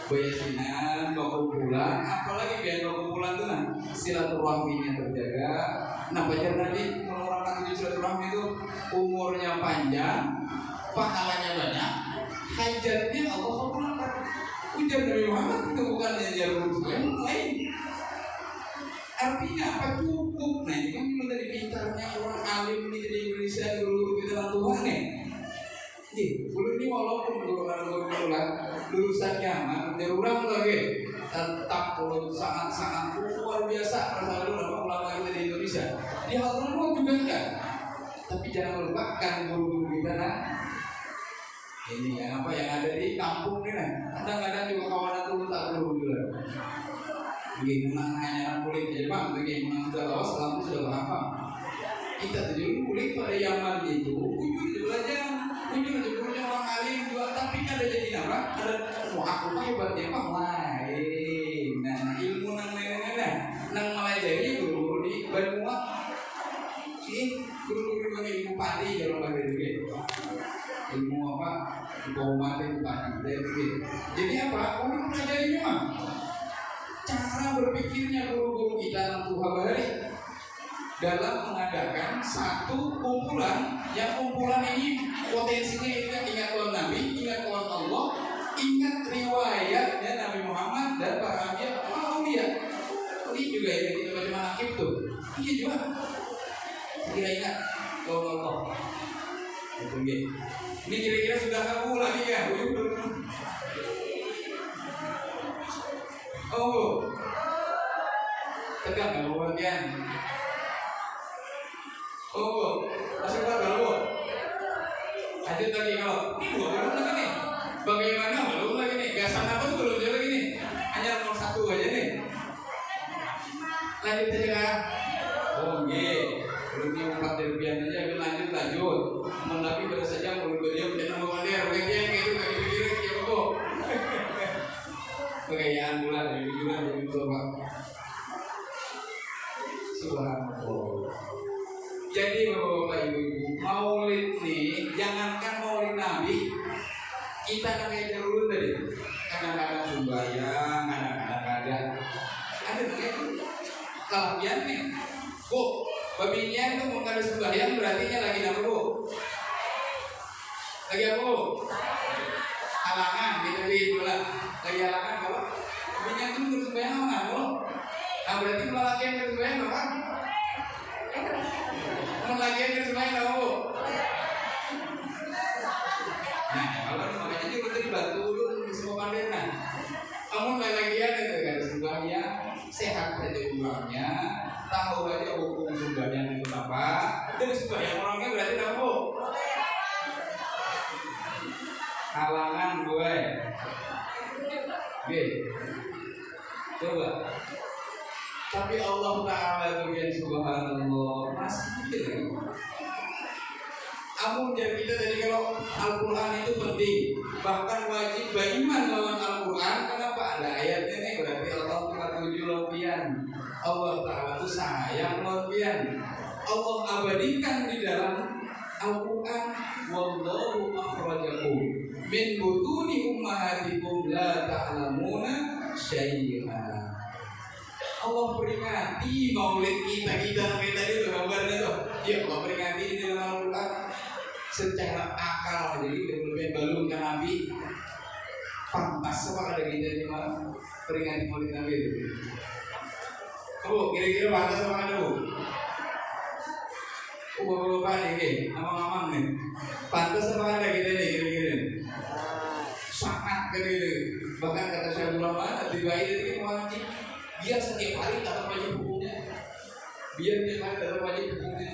Bayasinan, kumpulan, apalagi biar kumpulan tuh nah silaturahminya terjaga. Nah pacar nanti kalau orang silaturahmi itu umurnya panjang, pahalanya banyak, hajatnya Allah kabulkan. Ujar Nabi Muhammad itu bukan yang lain. Artinya apa cukup? Nah ini kan memang dari pintarnya orang alim ini di Indonesia guru kita orang Tuhan nih. Guru ini walaupun guru lulusan nyaman, orang lagi tetap sangat luar biasa persoalan ulama kita di Indonesia. Di hal tersebut juga enggak. Tapi jangan melupakan guru-guru kita nah. Ini apa yang ada di kampung ini nah. Kadang-kadang juga kawan itu tak guru juga. Bagaimana hanya kulit jadi bang, bagaimana sudah lawas, selama sudah berapa? Kita tujuh kulit pada Yaman itu, ujung belajar. Ujung orang alim juga, tapi kan ada jadi apa? Ada aku hebatnya apa lain. Nah ilmu nang melajari guru di Bandung. Guru ilmu padi kalau ada juga. Ilmu apa? Bawang padi. Jadi apa? Orang pelajari memang cara berpikirnya guru-guru kita dalam Tuhan bahari dalam mengadakan satu kumpulan yang kumpulan ini potensinya ingat Tuhan Nabi, ingat Tuhan Allah, ingat riwayatnya Nabi Muhammad dan para Nabi. Ini juga yang kita baca manakib tuh. Iya juga. Kira ingat Tuhan Allah. Ini kira-kira sudah kamu lagi ya? Oh, tegak nggak bagian? Oh, masih kuat kalau lanjut lagi kalau ini belum lagi nih. Bagaimana belum lagi nih? Gasan apa tuh belum lagi nih? Hanya nomor 1 aja nih. Lanjut aja kan? Oh iya, belum diungkap dari biar aja. Lanjut. Menapi pada saja mulut beliau dan nama kader. Bagian itu nggak dipikirin siapa kok? Kekayaan bulan dari bulan dari Tuhan. Subhanallah. Jadi bapak-bapak ibu-ibu, maulid nih, jangankan maulid Nabi, kita namanya dulu tadi, kadang-kadang sembahyang, kadang-kadang ada namanya kalapian nih, bu, babinya itu mau kada sembahyang berarti lagi apa bu? Lagi apa bu? Halangan, gitu lah, lagi halangan kalau babinya itu bersembahyang halangan bu, nah berarti laki yang bersembahyang apa? Lagian kan semuanya tahu. Nah, kalau makanya juga kita dibantu dulu di semua pandena. Kamu lagian itu kan semuanya sehat saja umurnya, tahu aja hukum sembahyang itu apa. Dan sembahyang orangnya berarti tahu. Halangan gue. Oke. Coba. Tapi Allah Ta'ala bagian subhanallah masih gitu. Amun jadi kita tadi kalau Al-Quran itu penting, bahkan wajib beriman lawan Al-Quran. Kenapa? Ada ayatnya nih, berarti Allah mengatur lopian. Allah Ta'ala itu sayang lopian. Allah abadikan di dalam Al-Quran, wallahu akhrajakum min butuni ummahatikum la ta'lamuna syai'an. Allah peringati maulid kita sampai tadi itu gambarnya tuh. Ya Allah peringati di dalam Al-Quran secara akal. Jadi lebih balung ke Nabi. Pantas apa ada kita di mana peringati maulid Nabi itu. Bu, kira-kira pantas apa ada bu? Bapak-bapak nih, amang-amang nih. Pantas apa ada kita nih kira-kira? Sangat gitu. Bahkan kata Syekh ulama tiba ini wajib. Biar setiap hari dapat wajib hukumnya. Biar setiap hari dapat wajib hukumnya.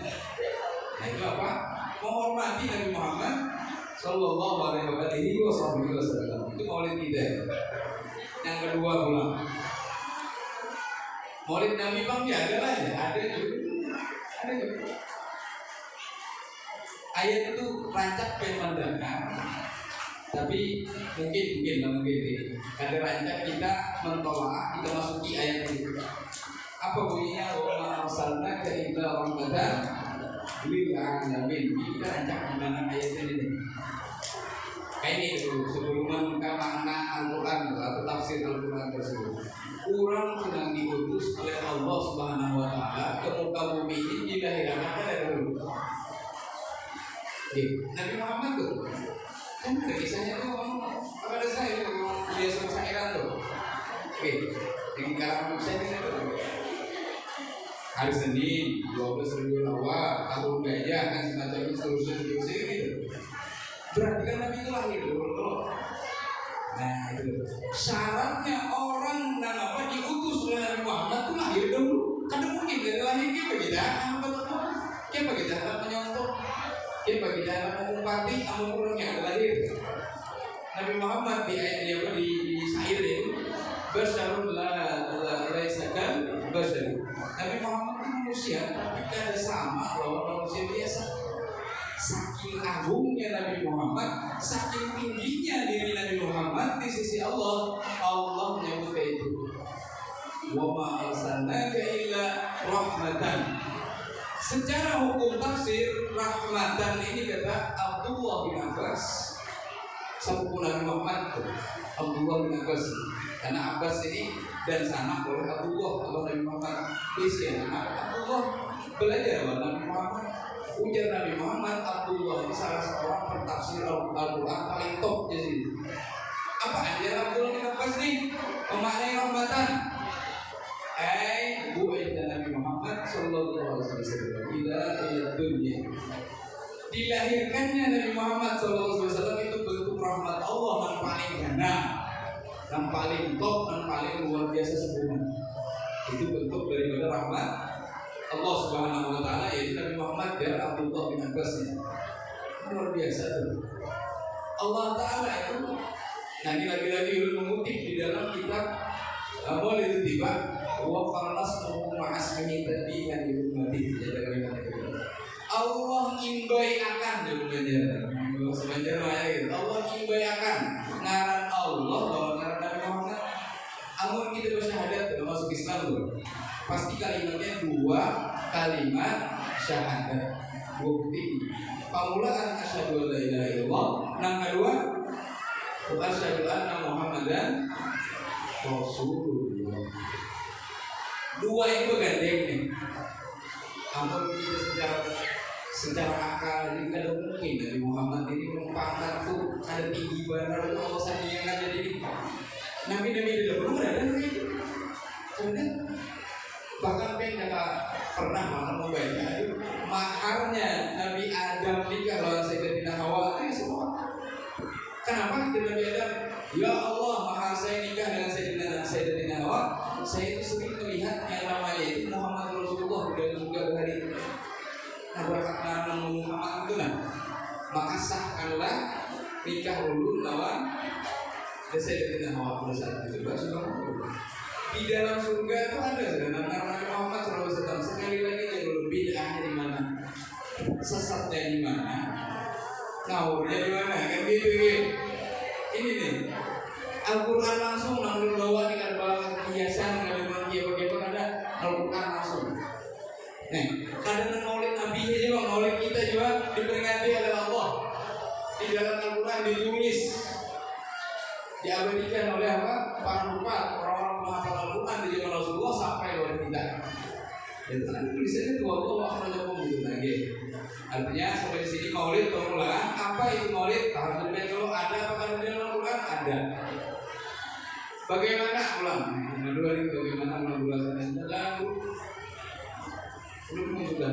Nah itu apa? Menghormati Nabi Muhammad Sallallahu Alaihi Wasallam. Itu maulid kita. Yang kedua pula, maulid Nabi bang ya ada lah ya. Ada juga. ayat itu rancak pemandangan, tapi mungkin ada rancak kita mentolak, kita masuki ayat itu. Apa bunyinya? Wa ma arsalnaka illa rahmatan lil alamin. Kita rancak gimana ayat ini? Kayak ini dulu sebelum membuka makna Al-Quran atau tafsir Al-Quran tersebut. Orang sedang diutus oleh Allah Subhanahu Wa Taala ke muka bumi ini dilahirkan dari dulu. Nabi Muhammad tuh, kan ada kisahnya tuh, apa ada saya tuh, dia suruh syairan tuh. Yang kalangan saya itu hari Senin 12.000 awal tahun gajah kan semacam itu seterusnya gitu. Berarti kan Nabi itu lahir dulu. Nah itu syaratnya orang dan apa diutus oleh Nabi Muhammad itu lahir dulu. Kadang mungkin dari lahir kita kita akan menyontoh, kita akan mengumpati amun-amunnya ada lahir. Nabi Muhammad di ayat di syair itu basyarul la laisakan basyar. Nabi Muhammad itu manusia tapi kada sama loh manusia biasa. Saking agungnya Nabi Muhammad, saking tingginya diri Nabi Muhammad di sisi Allah, Allah menyebut itu. Wa ma arsalnaka illa rahmatan. Secara hukum tafsir rahmatan ini kata Abdullah bin Abbas, sepupu Nabi Muhammad, Abdullah bin Abbas. Karena Abbas ini dan sanak oleh Abdullah, Nabi Muhammad. Di Abdullah belajar Nabi Muhammad. Ujar Nabi Muhammad, Abdullah ini salah seorang pentafsir Al-Quran paling top di sini. Apa ajaran Abdullah bin Abbas nih? Memaknai rahmatan. Buatnya Nabi Muhammad Sallallahu Alaihi Wasallam ila dunia. Dilahirkannya Nabi Muhammad Sallallahu Alaihi Wasallam itu bentuk rahmat Allah yang paling gana, yang paling top, yang paling luar biasa sempurna. Itu bentuk daripada rahmat Allah Subhanahu Wa Taala, yaitu Nabi Muhammad dan Abdullah bin Abbas. Luar biasa tuh. Allah Taala itu. Nah ini lagi-lagi mengutip di dalam kitab Maulidul Tiba wa qarnasnahu ma'asmihi tadbihan li ummati. Allah imbai akan sebenarnya Allah imbai akan ngaran Allah bahwa ngaran Nabi Muhammad. Amun kita bersyahadat masuk Islam tuh. Pasti kalimatnya 2 kalimat syahadat. 2 bukti. Pamulaan asyhadu an la ilaha illallah. Yang kedua, wa asyhadu anna Muhammadan Rasulullah. 2 itu bergandeng nih. Ampun kita secara akal ini tidak mungkin Nabi Muhammad ini merupakan tuh ada tinggi benar Allah sandingan jadi Nabi belum ada itu. Karena bahkan tidak pernah malah membaca itu maharnya Nabi Adam nikah lawan Sayyidatina Hawa itu semua. Kenapa kita Nabi Adam? Ya Allah, mahar saya nikah dengan Sayyidatina Hawa. Saya itu sering melihat yang namanya itu Muhammad Rasulullah di dalam surga hari. Nah berkat nama Muhammad itu maka sahkanlah nikah dulu lawan Sayyidatina Hawa pada saat itu. Di dalam surga itu ada nama Nabi Muhammad SAW. Sekali lagi jangan bid'ahnya di mana, sesatnya di mana, ngawurnya di mana, kan gitu. Ini nih Al-Quran langsung namun bawa di kadang hiasan kadang bagaimana ada Al-Quran langsung. Nih kadang maulid Nabi juga, maulid kita juga diperingati oleh Allah di dalam Al-Quran ditulis, diabadikan oleh apa? Para ulama, orang-orang menghafal Al-Quran di zaman Rasulullah sampai oleh kita. Dan tadi tulisannya itu Allah akhrajakum gitu lagi. Artinya sampai di sini maulid permulaan. Apa itu maulid? Alhamdulillah kalau ada apa di dalam Al-Quran ada. Bagaimana ulang? Kedua ini bagaimana melaksanakan lalu? Belum sudah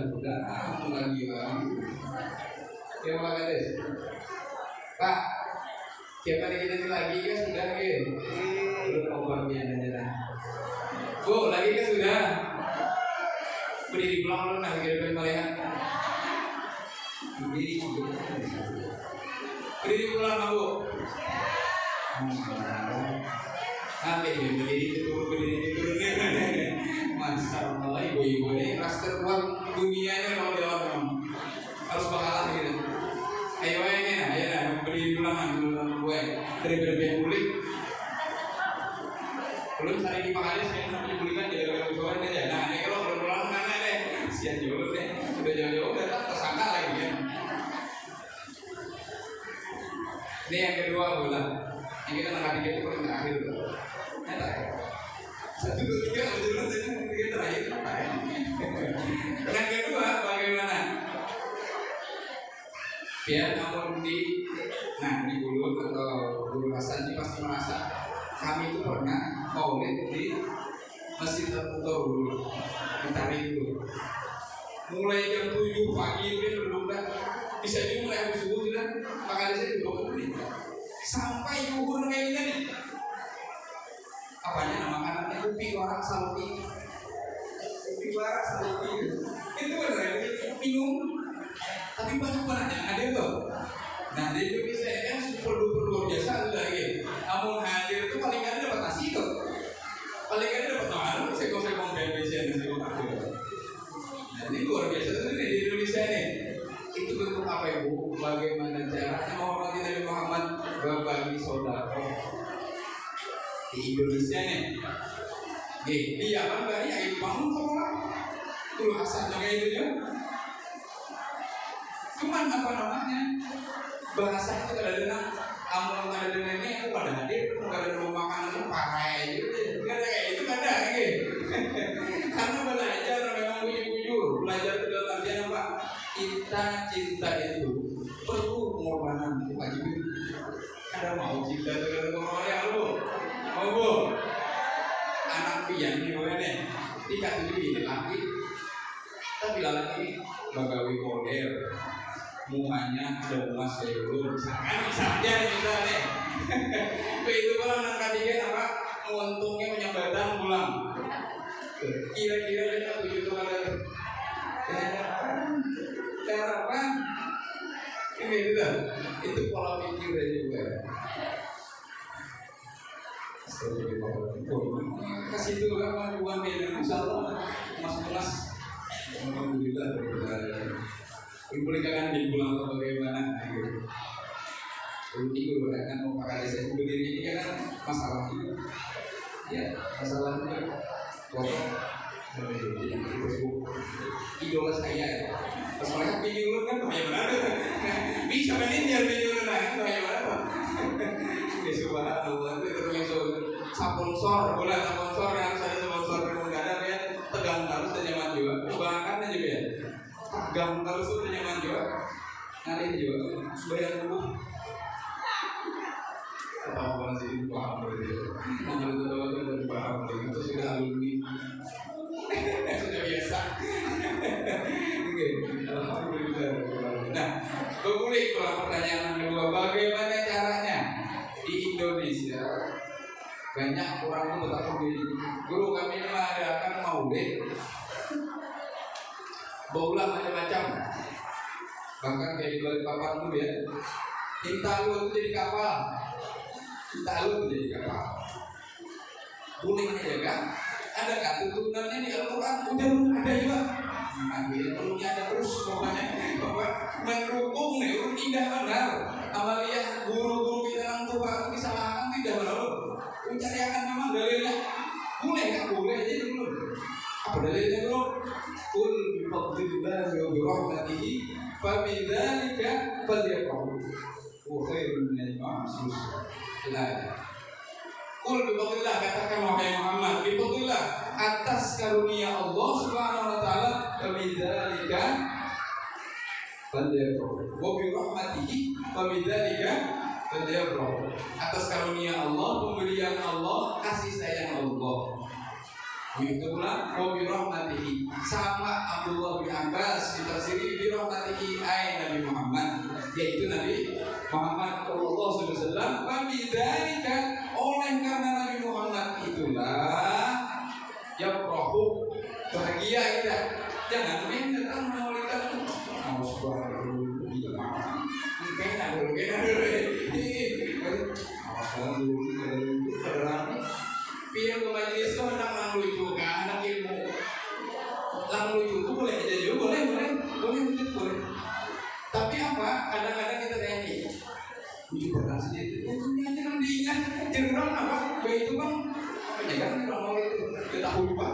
lagi ya Pak Kades. Pak, siapa kita lagi kan sudah ke? Belum obatnya ada. Bu, lagi kan sudah. Berdiri pulang nah kira-kira melihat. Berdiri pulang Bu. Nanti berdiri turun. Masya Allah ibu-ibu ini raster uang dunianya kalau dia harus bakalan gitu. Ayo ini nah, ya nah, beri ulang gue dari berbagai kulit. Belum sering dipakali saya punya kulikan jadi orang usulan aja. Nah ini kalau belum pulang mana deh? Sian jauh deh, udah jauh-jauh datang tersangka lagi kan. Ini yang kedua bulan. Yang kita nangkap tiga itu paling terakhir. Satu dua tiga betul tiga terakhir. Yang kedua bagaimana? Biar namun di guru atau guru Hasan ini pasti merasa kami itu pernah maulid di Masjid Al-Muqtar dulu, ditarik dulu. Mulai jam 7 pagi itu berdua, bisa juga mulai habis subuh sudah, maka saya juga menit sampai yuhur kayak gini nih. Apanya nama kanannya kopi warak saluti, kopi warak saluti itu benar minum. Tapi banyak banget ada tuh. Nah di Indonesia kan super biasa sudah gitu. Namun hadir itu paling kadang dapat nasi tuh. Paling kadang dapat makanan. Sekong Indonesia dan sekong aku. Nah ini luar biasa tuh di Indonesia nih. Itu bentuk apa ibu? Bagaimana caranya menghormati Nabi Muhammad berbagi saudara di Indonesia nih. Dia kan banyak yang bangun sekolah. Dulu Hasan kayak itu ya. Cuman apa namanya bahasa itu kadang-kadang amal kadang-kadang ini aku pada hadir kadang-kadang makanan itu pakai gitu nggak ada kayak itu nggak ada gitu karena belajar memang bujur belajar itu dalam artian apa kita cinta itu perlu pengorbanan itu wajib ada mau cinta itu ada pengorbanan ya lu mau bu anak pian nih nih tiga tujuh laki tapi lagi bagawi model mukanya ada emas kayak dulu misalkan misalnya itu kalau anak ketiga apa untungnya penyambatan pulang kira-kira kita tujuh tuh ada harapan ini itu pola pikir juga kasih itu apa uang miliar insyaallah mas alhamdulillah Kulikan di pulang atau bagaimana gitu. Ini gue akan mau pakai saya berdiri ini kan masalah itu, ya masalah itu pokok idola saya. Pas mereka bingung kan bagaimana? Bisa kan ini biar bingung kan bagaimana? Ya subhanallah itu yang sponsor, bola sponsor yang saya sponsor kadang-kadang ya tegang terus dan nyaman juga. Bahkan aja ya. Tegang terus itu nyaman juga. Ngalir juga bayar dulu. Ketahuan sih paham berarti. Nomor itu dari paham itu sudah alumni. Sudah biasa. Oke, alhamdulillah. Nah, boleh kalau pertanyaan kedua, bagaimana caranya di Indonesia banyak orang itu tetap berdiri. Guru kami ini mengadakan maulid, baulah macam-macam. Bahkan kayak di Balikpapan itu ya, Intalu itu jadi kapal. Intalu itu jadi kapal. Boleh aja kan? Ada kan tuntunannya di Al-Quran udah ada juga. Ambil perlunya ada terus pokoknya bahwa mendukung nih indah benar. Amalia guru-guru kita orang tua itu disalahkan tidak benar. Mencari akan memang dalilnya boleh kan? Boleh aja dulu. Apa dalilnya dulu? Kul bifadlillahi wa birahmatihi fabidzalika falyafrahu wa khairun minal ma'sus. Kul bifadlillah, katakan wahai Muhammad, bifadlillah atas karunia Allah Subhanahu wa taala fabidzalika falyafrahu wa birahmatihi fabidzalika falyafrahu. Atas karunia Allah, pemberian Allah, kasih sayang Allah. Itulah Nabi rahmatihi sama Abdullah bin Abbas ditafsiri bi rahmatihi ay Nabi Muhammad, yaitu Nabi Muhammad sallallahu alaihi wasallam. Bidzalika oleh karena Nabi Muhammad itulah yafrahu bahagia kita. Jangan main datang maulidan subhanallah mungkin ada pian ke majelis itu hendak lucu kan, anak ilmu lang lucu itu boleh aja juga, boleh. Tapi apa? Kadang-kadang kita masjid. Untungnya jangan diingat, jangan apa? Baik itu bang, apa jangan orang mau itu kita tahu lupa.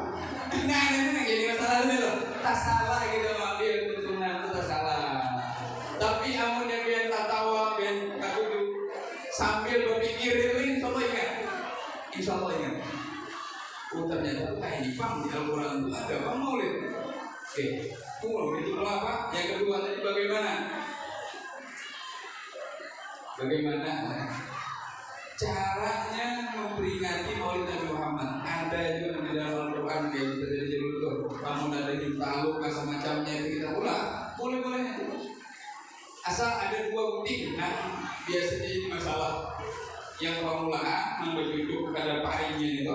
Nah ini jadi masalah itu loh. Tak salah kita ambil tuntunan itu tak salah. Tapi amunnya biar tak tahu, biar tak duduk sambil berpikir itu insya Allah ingat. Insya Allah ingat. Oh ternyata tuh kayak di pam di Al-Quran itu ada bang maulid. Oke, maulid itu apa? Yang kedua tadi bagaimana? Bagaimana caranya memperingati Maulid Nabi Muhammad? Ada juga di dalam Al-Quran kayak kita jadi dulu. Kamu ada taluk semacamnya itu kita ulang. Boleh. Asal ada dua bukti. Nah biasanya ini masalah yang pemula membentuk pada parinya itu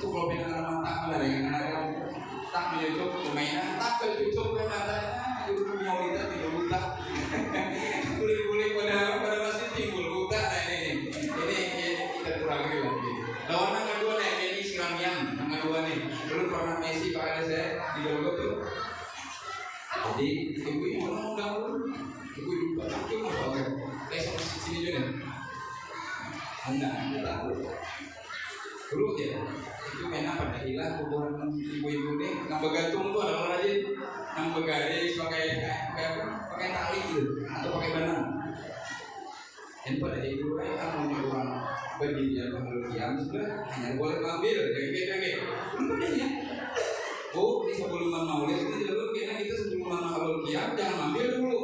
kalau bina anak tak ada yang anak tak menyucuk permainan tak kecucuk ke matanya itu Maulid tidak buta. Kulit pada masih timbul buta. Nah ini kita kurangi lagi. Lawan yang kedua nih ini Siramian yang kedua nih dulu pernah Messi pak ada saya di Jawa tuh. Jadi ibu mau dahulu ibu lupa aku mau soalnya sama sini juga. Anda tahu dulu ya itu main apa dah hilang hubungan ibu-ibu nih nang begantung tuh ada orang rajin nang begaris pakai tali gitu atau pakai benang. Dan pada ibu kan mau orang berdiri atau berdiam sudah hanya boleh ambil kayak lupa deh ya. Oh ini sebelum maulid itu dulu kita sebelum maulid kiam jangan ambil dulu.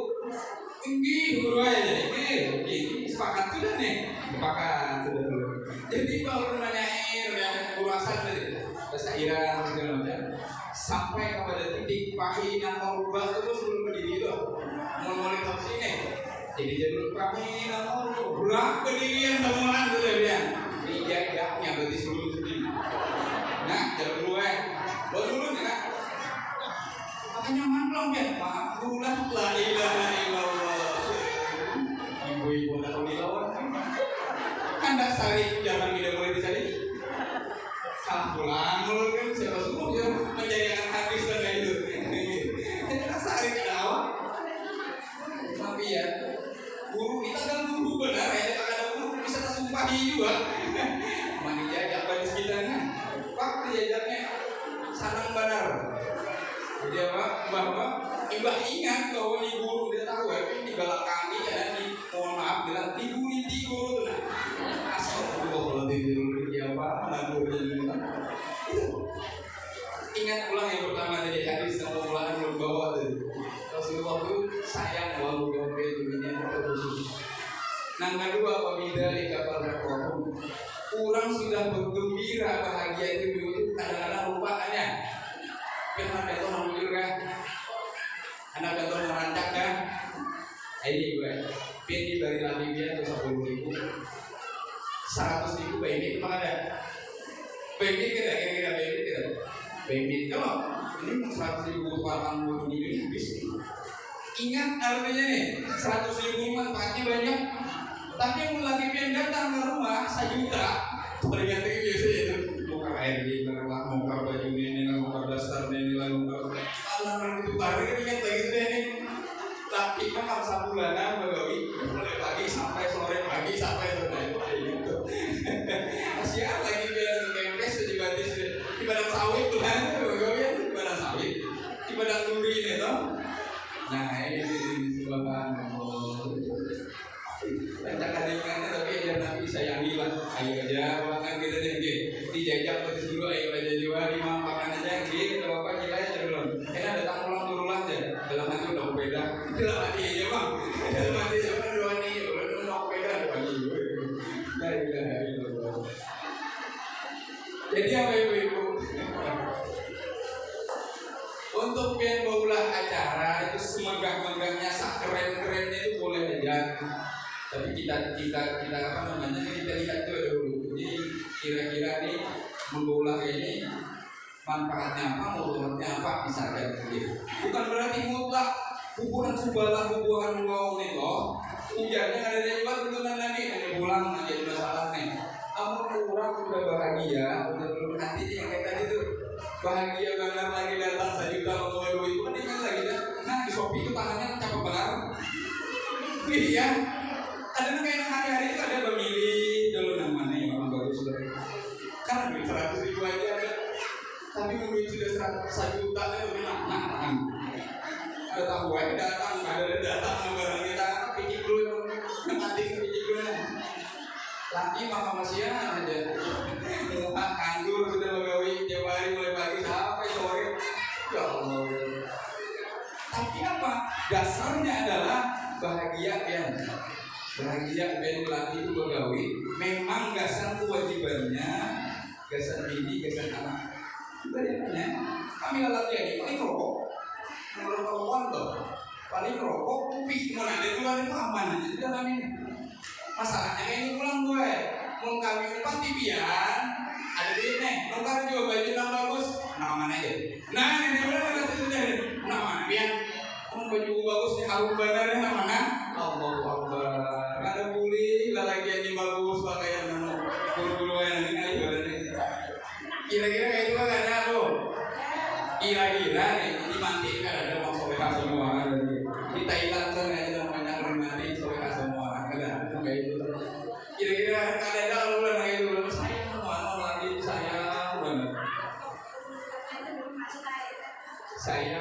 Tinggi dulu aja ini sepakat sudah nih sepakat sudah dulu. Jadi kalau nanyain yang ulasan tadi kesairan segala macam sampai kepada titik pahin atau rubah itu sebelum berdiri itu mulai ke sini. Jadi jalur pahin atau rubah berdirian temuan sudah dia. Ini jaraknya berarti sebelum berdiri. Nah jalur dua dulu ya kan. Makanya manglong ya maaf bulan la ilaha illallah. Ibu-ibu tahu dilawan kan tak sari jangan tidak boleh dicari. Salah pulang mulut kan siapa suruh dia menjadikan hadis dan kayak itu. Jadi tak sari ke awal. Tapi ya guru kita kan guru benar ya tak ada guru bisa tersumpahi juga. Mani jajak pada sekitarnya. Waktu jajaknya sanang benar. Jadi apa? Bahwa Ibu ingat bahwa di guru dia tahu ya di belakang kami ada di mohon maaf bilang di guru tuh asal kalau di guru dia apa lagu itu ingat pulang yang pertama dari hadis yang pemulaan belum bawa tadi Rasulullah itu sayang walau gombe dunia khusus. Nah kedua apabila di kapal rekorum orang sudah bergembira bahagia itu kadang-kadang lupaannya pernah itu menunjuk kan anak kantor merancak kan ini gue pilih dari Libya itu 10.000 100.000 BMI itu mana ada BMI kira-kira BMI tidak BMI kalau ini 100.000 orang ini habis ingat artinya nih 100.000 manfaatnya banyak tapi yang lagi yang datang ke rumah 1 juta tergantung biasanya itu mau air di rumah mau baju ini mau dasar ini lalu alam itu baru kan lagi ini tapi kan harus 1 bulanan begawi mulai pagi sampai sore pagi sampai sore itu masih apa lagi biar kempes di batis di padang sawit tuh kan begawi di padang sawit di padang duri ini toh nah ini di sebelah Rencana kadang-kadang tapi aja nanti sayangi lah ayo aja makan kita deh dijajak petis dulu ayo aja juga dimakan aja gitu apa gila aja dulu ini ada pulang dulu aja dalam hati udah beda dalam hati aja bang dalam hati aja udah dua nih udah beda lagi dari jadi apa ibu untuk yang baulah acara itu semegah-megahnya sak keren-kerennya itu boleh aja tapi kita apa namanya kita lihat dulu jadi kira-kira nih mengolah ini manfaatnya apa mudaratnya apa misalnya gitu bukan berarti mutlak hubungan subala hubungan wow nih loh ujarnya ada di luar turunan lagi ini pulang menjadi masalah nih orang sudah bahagia udah hati yang kayak tadi tuh bahagia banget lagi datang 1 juta membawa duit itu mendingan lagi dah nah di Shopee itu tangannya capek benar iya Ada kayak hari-hari itu ada pemilih dulu namanya yang orang bagus kan duit 100.000 aja ada, tapi duit sudah 1 juta itu lebih enak kan. Ada tahu aja datang, ada datang barang kita picik dulu, nanti picik dulu. Lagi makan masian aja, muka kandur sudah begawi tiap hari mulai pagi sampai sore. Ya Allah. Tapi apa? Dasarnya adalah bahagia kan. Bahagia ben laki itu begawi. Memang dasar kewajibannya, dasar bini, dasar anak. Badannya, kami lelaki ini paling rokok, merokok tuh, paling rokok, kopi, mana ada tuan itu aman aja di dalam ini. Masalahnya kayak ini pulang gue, mau kami umpan tipian, ada duit nih, nukar juga baju yang bagus, nama mana aja. Nah ini udah nanti sudah, nama mana biar, baju bagus nih harum bener ya nama mana? Allah Akbar, ada bully, lelaki yang bagus pakaian nano, bulu-bulu yang ini kali badannya. Kira-kira kayak itu kan ada tuh. Kira-kira nih di mati kan ada mau soleha semua ada di Thailand sana aja namanya orang mati soleha semua ada kayak itu. Kira-kira ada bulan kayak itu saya mau lagi saya banget. Saya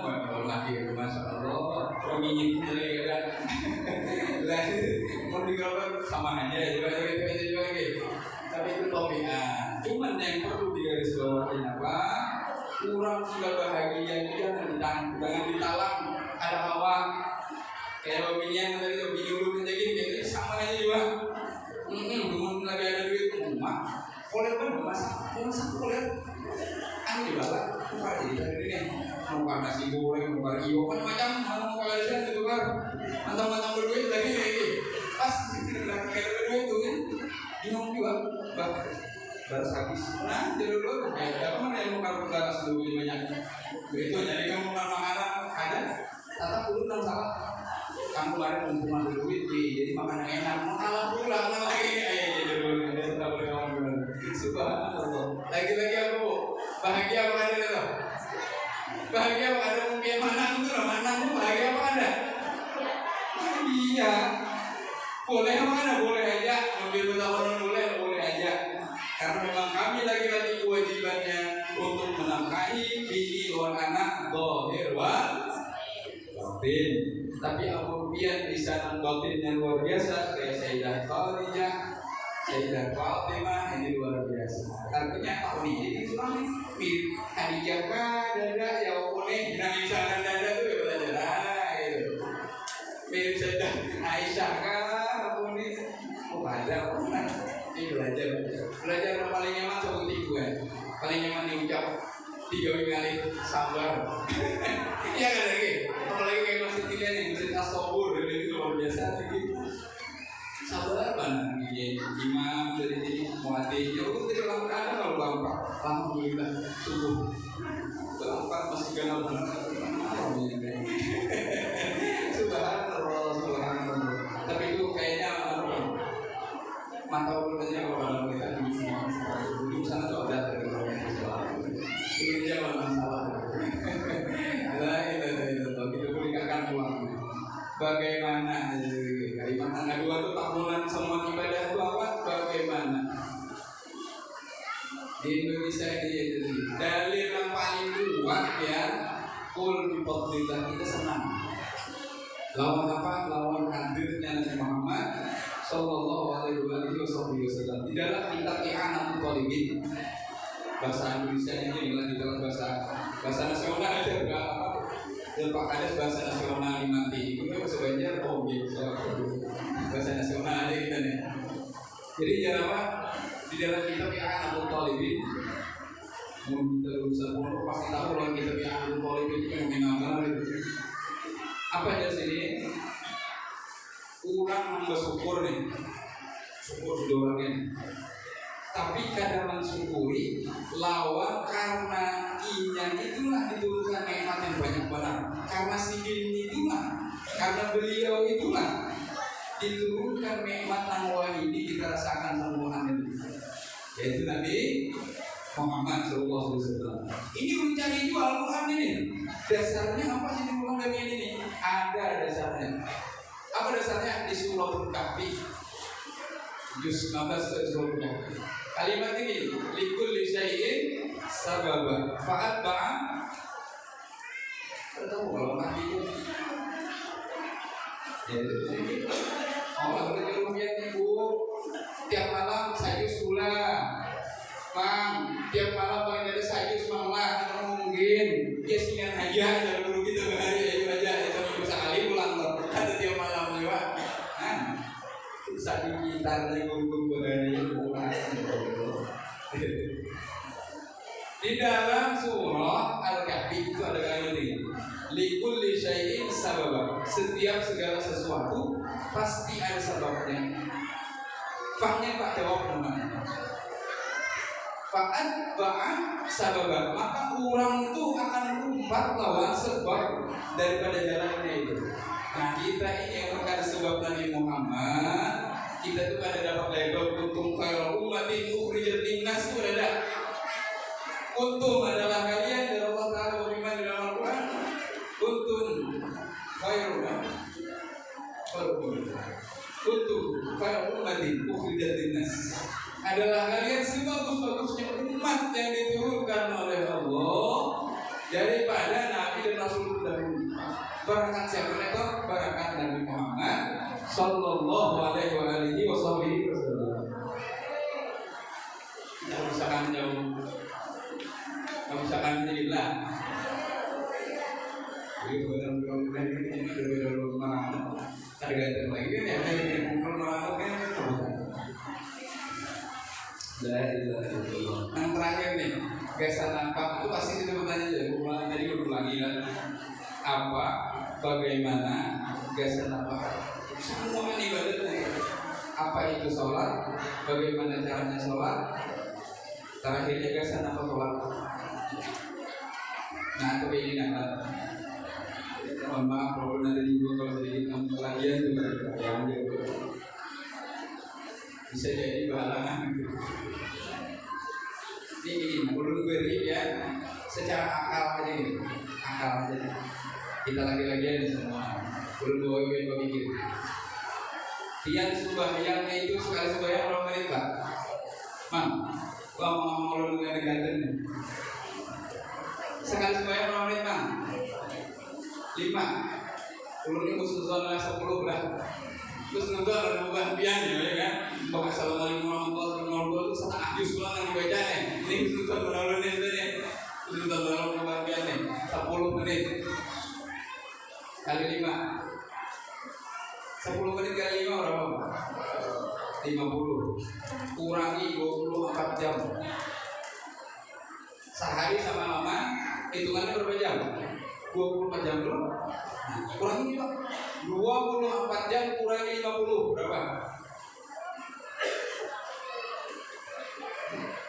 mau lagi masya Allah pengingin dari ada. Lagi mau digambar sama aja juga gitu. Tapi itu topian. Cuman yang perlu digarisbawahi apa? Kurang sudah bahagia jangan ditalang. Ada hawa kayak beginian tadi tuh bini dulu aja gini sama aja juga. Belum lagi ada duit rumah. Koler kan masak koler. Kan dibawa bukan jadi dari ini. Mau nasi goreng, mau iyo kan macam mau kalisian gitu kan. Mantap berduit lagi kayak pas kayak berduit tuh kan. Bingung juga. Baru habis. Nah, dulu kayak mana yang mau baras dulu banyak. Begitu jadi kamu makanan ada. Tata puluh dan salah. Kamu kemarin mau duit jadi makan yang enak. Mau kalah pulang lagi. Ayo jadi dulu dia tetap boleh kawan dulu. Subhanallah. Lagi-lagi apa bu? Bahagia apa ada itu? Bahagia apa ada mungkin manang itu loh. Manang itu bahagia apa ada? Iya. Boleh apa ada? Boleh aja. Mobil bertawaran boleh aja. Karena memang kami lagi-lagi kewajibannya untuk menafkahi bini dan anak zahir wa batin. Tapi kemudian di sana batinnya luar biasa kayak Sayyidah Khadijah, Sayyidah Fatimah ini luar biasa. Artinya tahun ini suami mirip Khadijah dada ya boleh Nabi sana dada tuh ya belajar gitu. Mirip Sayyidah Aisyah boleh ada ini belajar paling nyaman seperti gue paling nyaman diucap 3 kali sabar. Iya kan lagi apalagi kayak masih tiga nih masih tasawur dan itu luar biasa lagi sabar mana ini imam dari sini muati ya itu tidak lama ada kalau gampang alhamdulillah subuh gampang masih kenal benar subhanallah tapi itu kayaknya mantau dulunya kalau kita di sini sana tuh ada dari ini jangan masalah. Itu kita berikan uang. Bagaimana kalimat tanggal 2 itu tahunan semua ibadah itu apa? Bagaimana? Di Indonesia ini dalil yang paling kuat ya. Kul bifadlillah kita senang. Lawan apa? Lawan hadirnya Nabi Muhammad Sallallahu alaihi wasallam di dalam kitab I'anatul Talibin. Bahasa Indonesia ini adalah di dalam bahasa nasional aja enggak apa. Dan Pak Kades bahasa nasional nanti itu kan bahasa Banjar bahasa nasional aja kita nih. Jadi jangan apa di dalam kitab I'anatul Talibin mau kita urusan pondok pasti tahu kalau kitab I'anatul Talibin itu yang mengenal itu. Apa aja sini? Kurang bersyukur nih, syukur dorangnya. Tapi kadang mensyukuri lawan karena inya itulah diturunkan nikmat yang banyak benar. Karena si dini itulah, karena beliau itulah diturunkan nikmat yang wahidi kita rasakan semua ini. Yaitu Nabi Muhammad SAW. Ini mencari jual Al-Quran ini. Dasarnya apa sih Al-Quran ini? Ada dasarnya. Apa Apa dasarnya? Di Suratul Kahfi juz 19 Suratul Kahfi. Kalimat ini likulli syai'in sababa fa'atba'a. Tahu kalau Kahfi itu ya ini Allah berfirman Ibu, tiap malam sayus gula Bang, tiap malam paling ada sayus manglah kan mungkin dia singan aja dari dulu gitu hari aja itu bisa kali pulang loh ada tiap malam juga kan bisa digitarnya guru dari pulang di dalam surah Al-Kahfi itu ada kalimat ini likulli syai'in sababa, setiap segala sesuatu pasti ada sebabnya. Faknya Pak jawab namanya Fa'at ba'an sababa, maka orang itu akan lompat lawan sebab daripada jalannya itu. Nah kita ini yang bukan sebab Nabi Muhammad, kita itu ada dapat label kuntum khairal ummatin ukhrijat linnas itu ada. Kuntum adalah kalian dari Allah Ta'ala beriman di dalam Al-Quran. Kuntum khairal ummatin ukhrijat linnas adalah kalian sebagus-bagusnya umat yang diturunkan oleh Allah daripada Nabi dan Rasul terdahulu. Berangkat siapa itu? Berangkat Nabi Muhammad Sallallahu Alaihi Wasallam. Tidak usahkan jauh, tidak usahkan jadilah. Jadi benar-benar ini benar-benar marah. Tergantung lagi kan ya, kalau marah kan bukan. Yang terakhir nih, gasan nampak itu pasti kita bertanya jadi berulangi lagi. Apa, bagaimana gasan nampak? Semua ibadah nih. Apa itu sholat? Bagaimana caranya sholat? Terakhirnya gasan apa sholat? Nah itu ini nanti. Mohon maaf kalau nanti juga kalau sedikit pelajaran juga yang bisa jadi bahalangan. Ini perlu beri ya secara akal aja gitu, akal aja. Kita lagi-lagi aja semua. Perlu bawa pikir. Tiang sembahyangnya itu sekali sembahyang berapa menit Pak? Mang, gua mau ngomong dengan ganten. Sekali sembahyang berapa menit Mang? 5. Ulunnya khusus zona 10 lah. Terus nonton ada bukan pian ya kan? Bahwa assalamualaikum warahmatullahi wabarakatuh itu setengah juz pulang yang dibaca nih. Ini khusus menolong nih tadi. Khusus menolong bukan pian nih. 10 menit kali 5. 10 menit kali 5 berapa? 50. Kurangi 24 jam. Sehari sama lama hitungannya berapa jam? 24 jam belum? Kurangi Pak. 24 jam kurangi 50 berapa?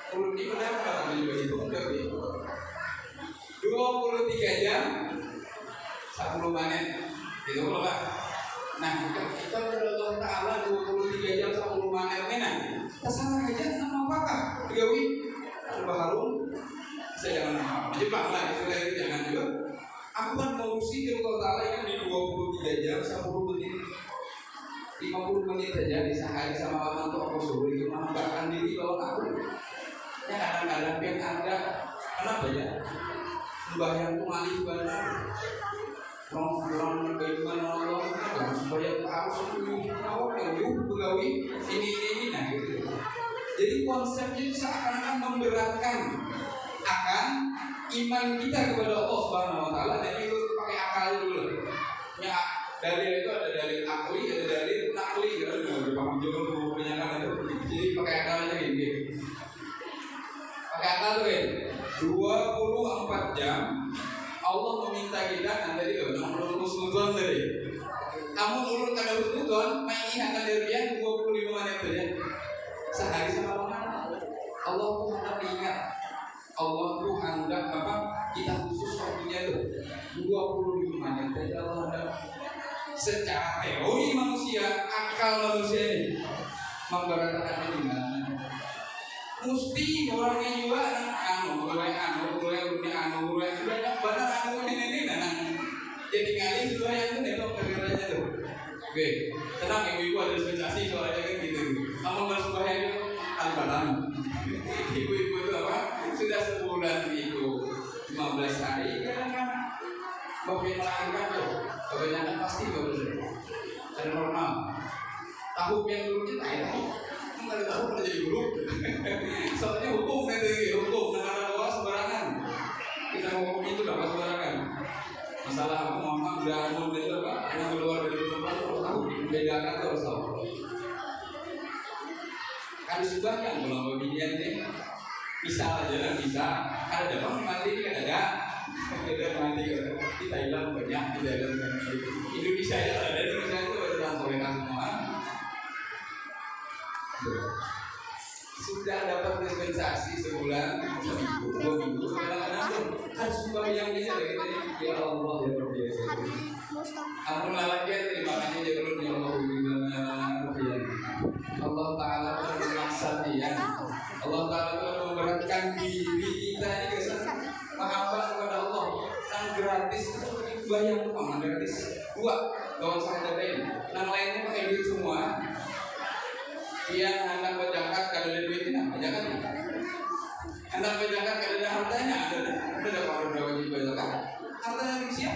Kalau ini berapa? Itu 23 jam 10 menit. Itu berapa? Nah, kita Allah Ta'ala 23 jam 10 menit ini terserah aja nama apakah? Digawi Al-Baharun saya jangan apa jebak lah itu jangan juga. Aku kan ngurusi Allah Ta'ala ini di 23 jam 10 menit 50 menit saja di sehari sama lama untuk aku suruh itu menambahkan diri lawan aku ya kadang-kadang yang ada kenapa ya sembahyang malih benar orang bagaimana Allah kan sembahyang harus pegawai ini nah gitu. Jadi konsepnya itu seakan-akan memberatkan akan iman kita kepada Allah Subhanahu Wa Taala. Jadi itu pakai akal dulu. Ya dalil itu ada dalil akli, ada dalil nakli. Kita juga paham juga penyakan itu. Jadi pakai akal aja gini. Pakai akal tuh kan. 24 jam Allah meminta kita nanti itu belum husnuzon tadi. Kamu urut kada husnuzon, mengingatkan dari dia 25 menit saja. Sehari sama malam. Allah tuh hendak diingat. Allah tuh hendak apa? Kita khusus waktunya tuh 25 menit saja Allah hendak. Secara teori manusia, akal manusia ini memberatkan di mana? Mesti orangnya juga banyak ini jadi kali juga yang itu nengok negaranya tuh Oke, tenang ibu-ibu ada dispensasi soalnya kan gitu. Kamu bersembahyang itu Al-Balam. Ibu-ibu itu apa? Sudah sebulan itu 15 hari kan bapak yang melahirkan tuh kebanyakan pasti baru ada normal. Tahu yang dulu kita ya, nggak ada tahu pada jadi guru. Soalnya hukum nanti hukum negara bawah sembarangan. Kita ngomong itu dapat sembarangan. Masalah aku mama udah mau dari apa? Anak keluar dari rumah harus tahu bedakan tuh harus tahu. Kan sebanyak kalau pemilihan ini bisa aja kan bisa. Ada bang mati kan ada. Ada mati di Thailand banyak di Thailand Indonesia ya ada Indonesia itu ada toleran semua. Sudah dapat dispensasi sebulan, seminggu, 2 minggu, kadang-kadang tuh harus sembahyang ini ya Allah ya Rabbi ya. Ampun lalakian nih makanya dia belum ya Allah gimana rupiah. Allah Taala memaksa ya. Allah Taala memberatkan diri kita ini ke sana. Mahabbah kepada Allah yang gratis bayang uang gratis. 2 kawan saya lain, yang lainnya pakai duit semua. Dia hendak berzakat kalau ada duitnya, zakat. Hendak berzakat kalau ada hartanya, ada kalau ada wajib berzakat. Hartanya manusia.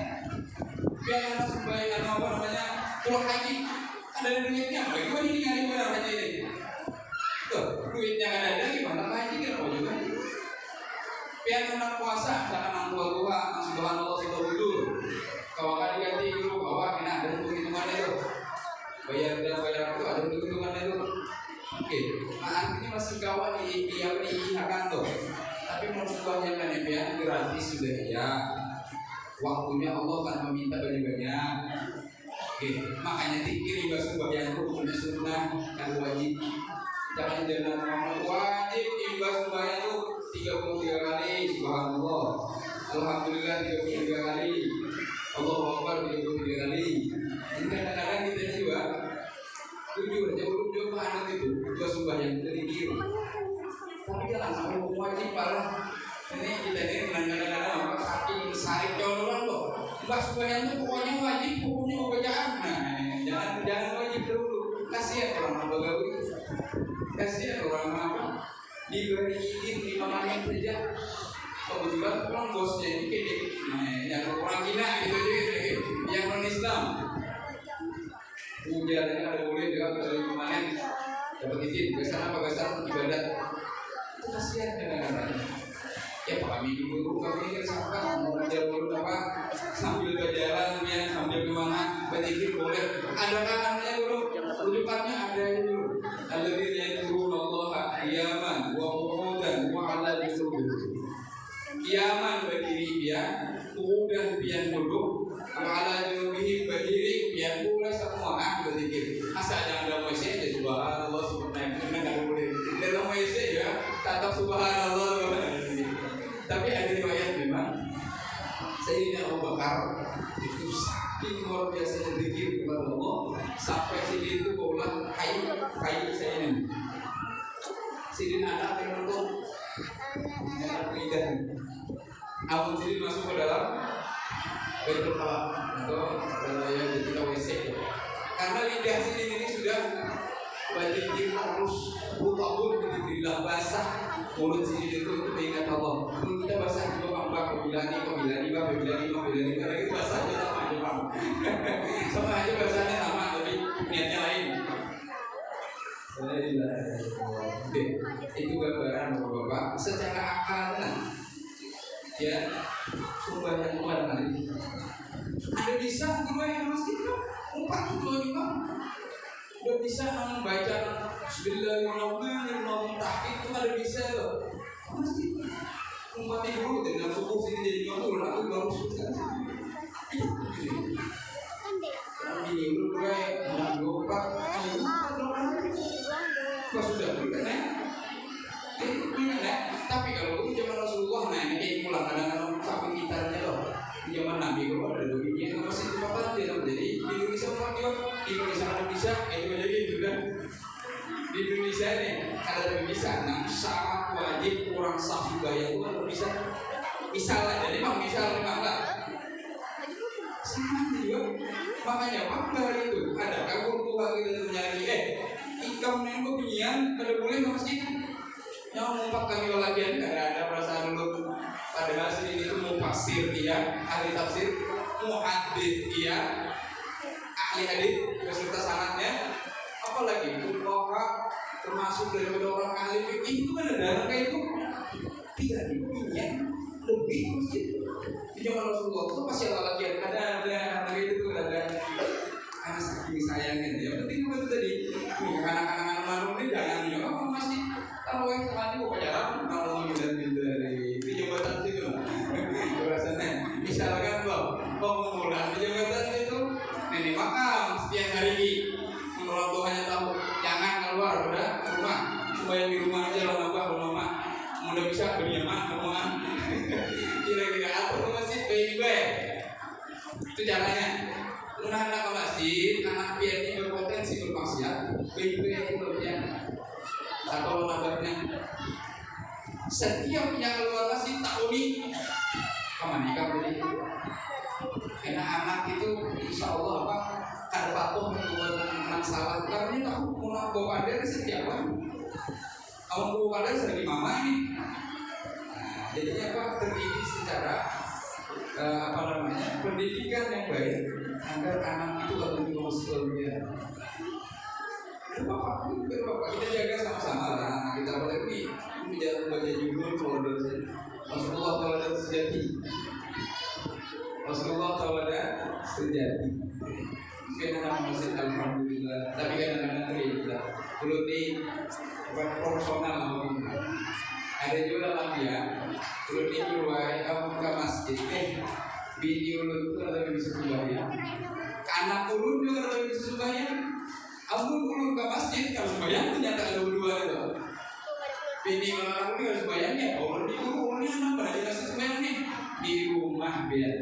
Dia hendak sembahyang apa namanya? Pulang haji, ada duitnya. Bagaimana ini kali pulang haji ini? Tuh, duitnya kan ada gimana haji kan mau juga. Dia hendak puasa, misalkan Tuhan, Subhanallah sudah dulu. Kalau kali ganti dulu, bawa kena ada hitungannya itu. Bayar itu ada hitungannya itu. Oke, artinya masih kawan diihakan tuh. Tapi maksudnya kan ya gratis sudah ya. Waktunya Allah akan meminta banyak-banyak. Oke, makanya dikiri sembahyang itu punya sunnah kan wajib. Jangan jangan wajib imbas sembahyang itu 33 kali. Subhanallah, alhamdulillah 33 kali. Allahu Akbar 33 kali. Ini kadang-kadang kita juga jujur anak itu juga sembahyang dari diri. Tapi jangan sampai wajib parah. Ini kita ini kadang-kadang saking sarik jauhan loh. Mbak sembahyang itu pokoknya wajib, hukumnya bacaan. Nah, jangan wajib dulu. Kasihan orang begawi. Kasihan orang apa? Diberi izin 5 menit saja. Kebetulan pulang bosnya ini kede. Nah, yang orang Cina gitu aja, yang non Islam. Ujiannya ada boleh juga dari kemarin dapat izin ke sana pakai sarung ibadat. Kasihan kadang-kadang. Ya kami dulu kami kesana mau kerja dulu apa sambil berjalan ya sambil kemana berzikir boleh. Ada kanannya dulu, rujukannya ada dulu. Alladzina yadhkurunallaha qiyaman wa qu'udan wa 'ala junubihim. Qiyaman berdiri dia, qu'udan pian duduk. Ala junubihim berdiri biar pula semua berzikir. Asal jangan ada WC ya subhanallah subhanallah enggak boleh. Dalam WC ya tatap subhanallah. Tapi ada riwayat memang Sayyidina Abu Bakar itu saking luar biasa berzikir kepada Allah sampai sini itu kaulah kayu saya ini. Sidin anak yang untuk lidah. Abu Sidin masuk ke dalam Betul atau yang kita WC. Karena lidah sini ini sudah berzikir terus tahun berzikirlah basah mulut sini itu mengingat Allah. Mulut kita basah juga bang pemilani karena itu basahnya sama aja bang. Sama aja basahnya sama tapi niatnya lain. Oke, itu gambaran bapak-bapak secara akal ya sembahyang pada hari ada bisa dua yang masjid kan 45 udah bisa membaca Bismillahirrahmanirrahim tahqiq itu ada bisa loh masjid 40 dengan subuh sini jadi 50 aku baru susah ini dulu gue anak 24 kok sudah bukan tapi kalau itu zaman Rasulullah nah ini kayak pulang kadang-kadang sampai gitarnya loh di zaman Nabi kalau ada begini itu masih cepat dia jadi di Indonesia di Indonesia itu jadi juga di Indonesia nih ada bisa nah syarat wajib kurang sah bayar itu bisa misalnya jadi memang misal memang enggak sama juga. Makanya waktu hari itu ada kabur tua kita menyanyi ikam neng beginian pada boleh ke masjid. Yang mumpak kami latihan ada perasaan dulu. Padahal sini itu mufassir dia, ahli tafsir, muhaddits dia, ahli hadis beserta sanadnya. Apalagi fuqaha termasuk daripada orang ahli fikih itu kan ada kayak itu tidak dipunyai lebih masjid di zaman Rasulullah itu pasti latihan ada itu ada anak saking sayangnya ya penting itu tadi anak-anak malu ini jangan ya masih kalau yang sekali mau pacaran kalau dari di jembatan itu rasanya misalkan mau mengulang di jembatan itu nenek makam setiap hari orang tuanya tahu jangan keluar udah rumah supaya di rumah aja lo nambah mama mudah bisa berjamaah semua kira-kira apa tuh masjid baik-baik itu caranya anak ke masjid anak biar ini berpotensi bermaksiat baik-baik itu lebihnya atau nabarnya setiap yang keluar masjid tahuni kemana kamu ini karena anak itu insya Allah apa ada patuh buat anak salah karena ini tahu mau bawa dari setiap orang kamu bawa dari segi mama ini jadinya apa terdidik secara pendidikan yang baik agar anak itu lebih masuk dia. Bapak kita jaga sama-sama lah. Kita boleh ini menjadi baca judul folder Rasulullah Tawada sejati. Rasulullah Tawada sejati. Mungkin anak masih alhamdulillah. Tapi kan anak-anak kita dulu nih bukan profesional mungkin. Ada juga lagi ya. Dulu nih ruai kamu ke masjid video lu itu ada bisa sembahyang. Anak ulun juga ada bisa sembahyang. Ampun ulun ke masjid kalau sembahyang ternyata ada dua itu. Bini kalau anak ulun harus sembahyang ya. Ulun ini anak pada dikasih sembahyang nih di rumah biar.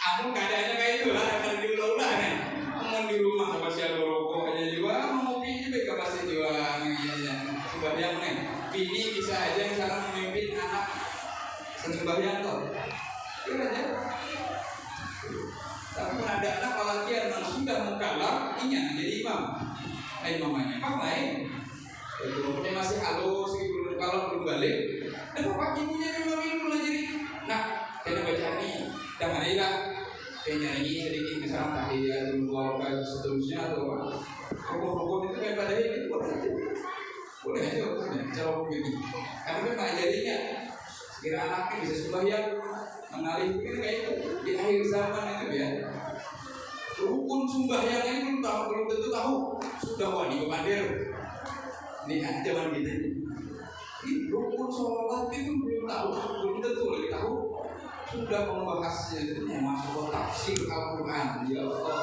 Aku keadaannya kayak itu lah, akan diulah-ulah nih. Ngomong di rumah masih ada rokok aja juga, mau bini juga ke masjid juga nih. Sembahyang nih. Bini bisa aja misalnya memimpin anak sembahyang toh. Kira aja. Tapi pun ada anak apalagi yang sudah mukallaf ingat jadi imam. Imamnya apa lain? Itu pokoknya masih halus gitu kalau belum balik. Dan bapak ibunya memang itu jadi. Nah, kita baca ini dan marilah nyanyi sedikit misalnya tahiyat dulu atau seterusnya atau apa. Rukun-rukun itu kan pada ini boleh aja cara begini. Karena kan ngajarinya kira anaknya bisa sembahyang mengalih itu kayak itu di akhir zaman itu ya rukun sembahyang ini belum tentu tahu sudah wani komandir ini zaman kita ini rukun sholat itu belum tentu lagi tahu sudah membahasnya itu masuk ke tafsir Al-Quran ya Allah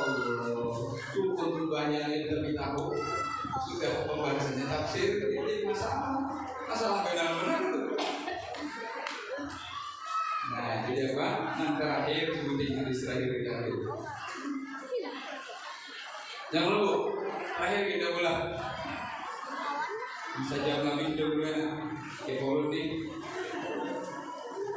rukun sembahyang itu tapi tahu sudah pembahasannya tafsir ini masalah benar-benar itu. Nah, jadi apa? Yang terakhir sebutin hadis terakhir kita itu. Jangan lupa terakhir kita ulang. Bisa jam lebih dulu ya. Kayak boleh nih.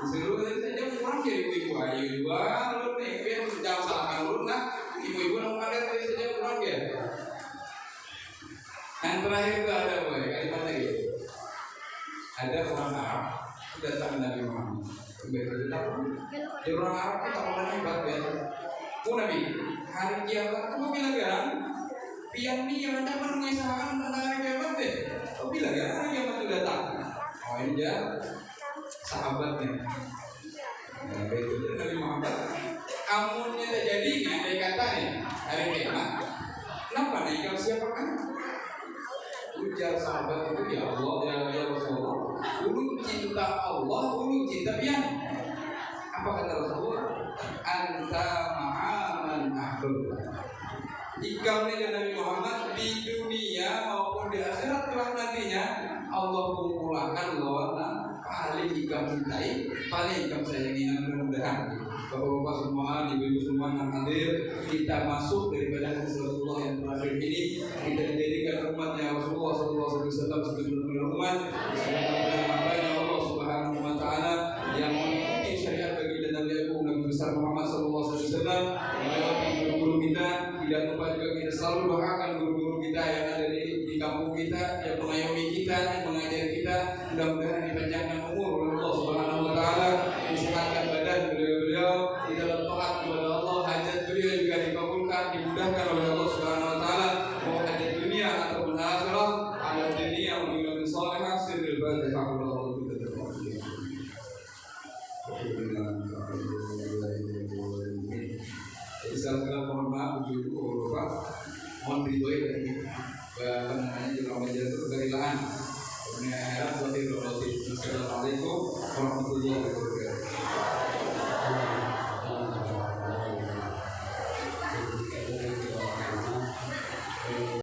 Disuruh tadi saja kurang ya ibu-ibu ayo juga. Lu nih, biar jangan salahkan lu nah. Ibu-ibu nomor kalian tadi saja kurang ya. Yang terakhir itu ada apa ya? Kalimat lagi. Ada orang Arab datang Nabi Muhammad. Di orang Arab itu orang hebat ya. Nabi hari kiamat kamu bilang kan? Pian ni yang ada mengisahkan tentang hari kiamat deh. Kau bilang kan hari kiamat itu datang. Oh ini dia sahabatnya. Nah, itu Nabi Muhammad. Amunnya terjadi nih ada kata nih hari kiamat. Kenapa nih kau siapa kan? Ujar sahabat itu ya Allah ya Rasulullah. Ulu cinta Allah, ulu cinta pian. Apa kata Rasulullah? Anta ma'aman ahlul. Ikam dengan Nabi Muhammad di dunia maupun di akhirat kelak nantinya Allah mengumpulkan lawan paling ikam cintai, paling ikam sayangi. Mudah-mudahan Bapak-bapak semua, ibu-ibu semua yang hadir, kita masuk daripada hadis Rasulullah yang terakhir ini, kita dijadikan umatnya Rasulullah SAW sebagai umat, sebagai Allah Subhanahu Wa Taala yang mengikuti syariat bagi Nabi Muhammad SAW. selalu doakan guru-guru kita yang ada di kampung kita, yang mengayomi kita, yang mengajari kita, mudah-mudahan dipanjangkan umur oleh Allah Subhanahu wa taala, disehatkan badan beliau-beliau di dalam taat kepada Allah, hajat beliau juga dikabulkan, dimudahkan oleh Allah Subhanahu wa taala, mau hajat dunia ataupun akhirat, ala dunia wa min salihah sirrul Fatihah. Saya mohon maaf ibu bapak, mohon ridhoi dari namanya juga majelis dari lahan. Assalamualaikum warahmatullahi wabarakatuh.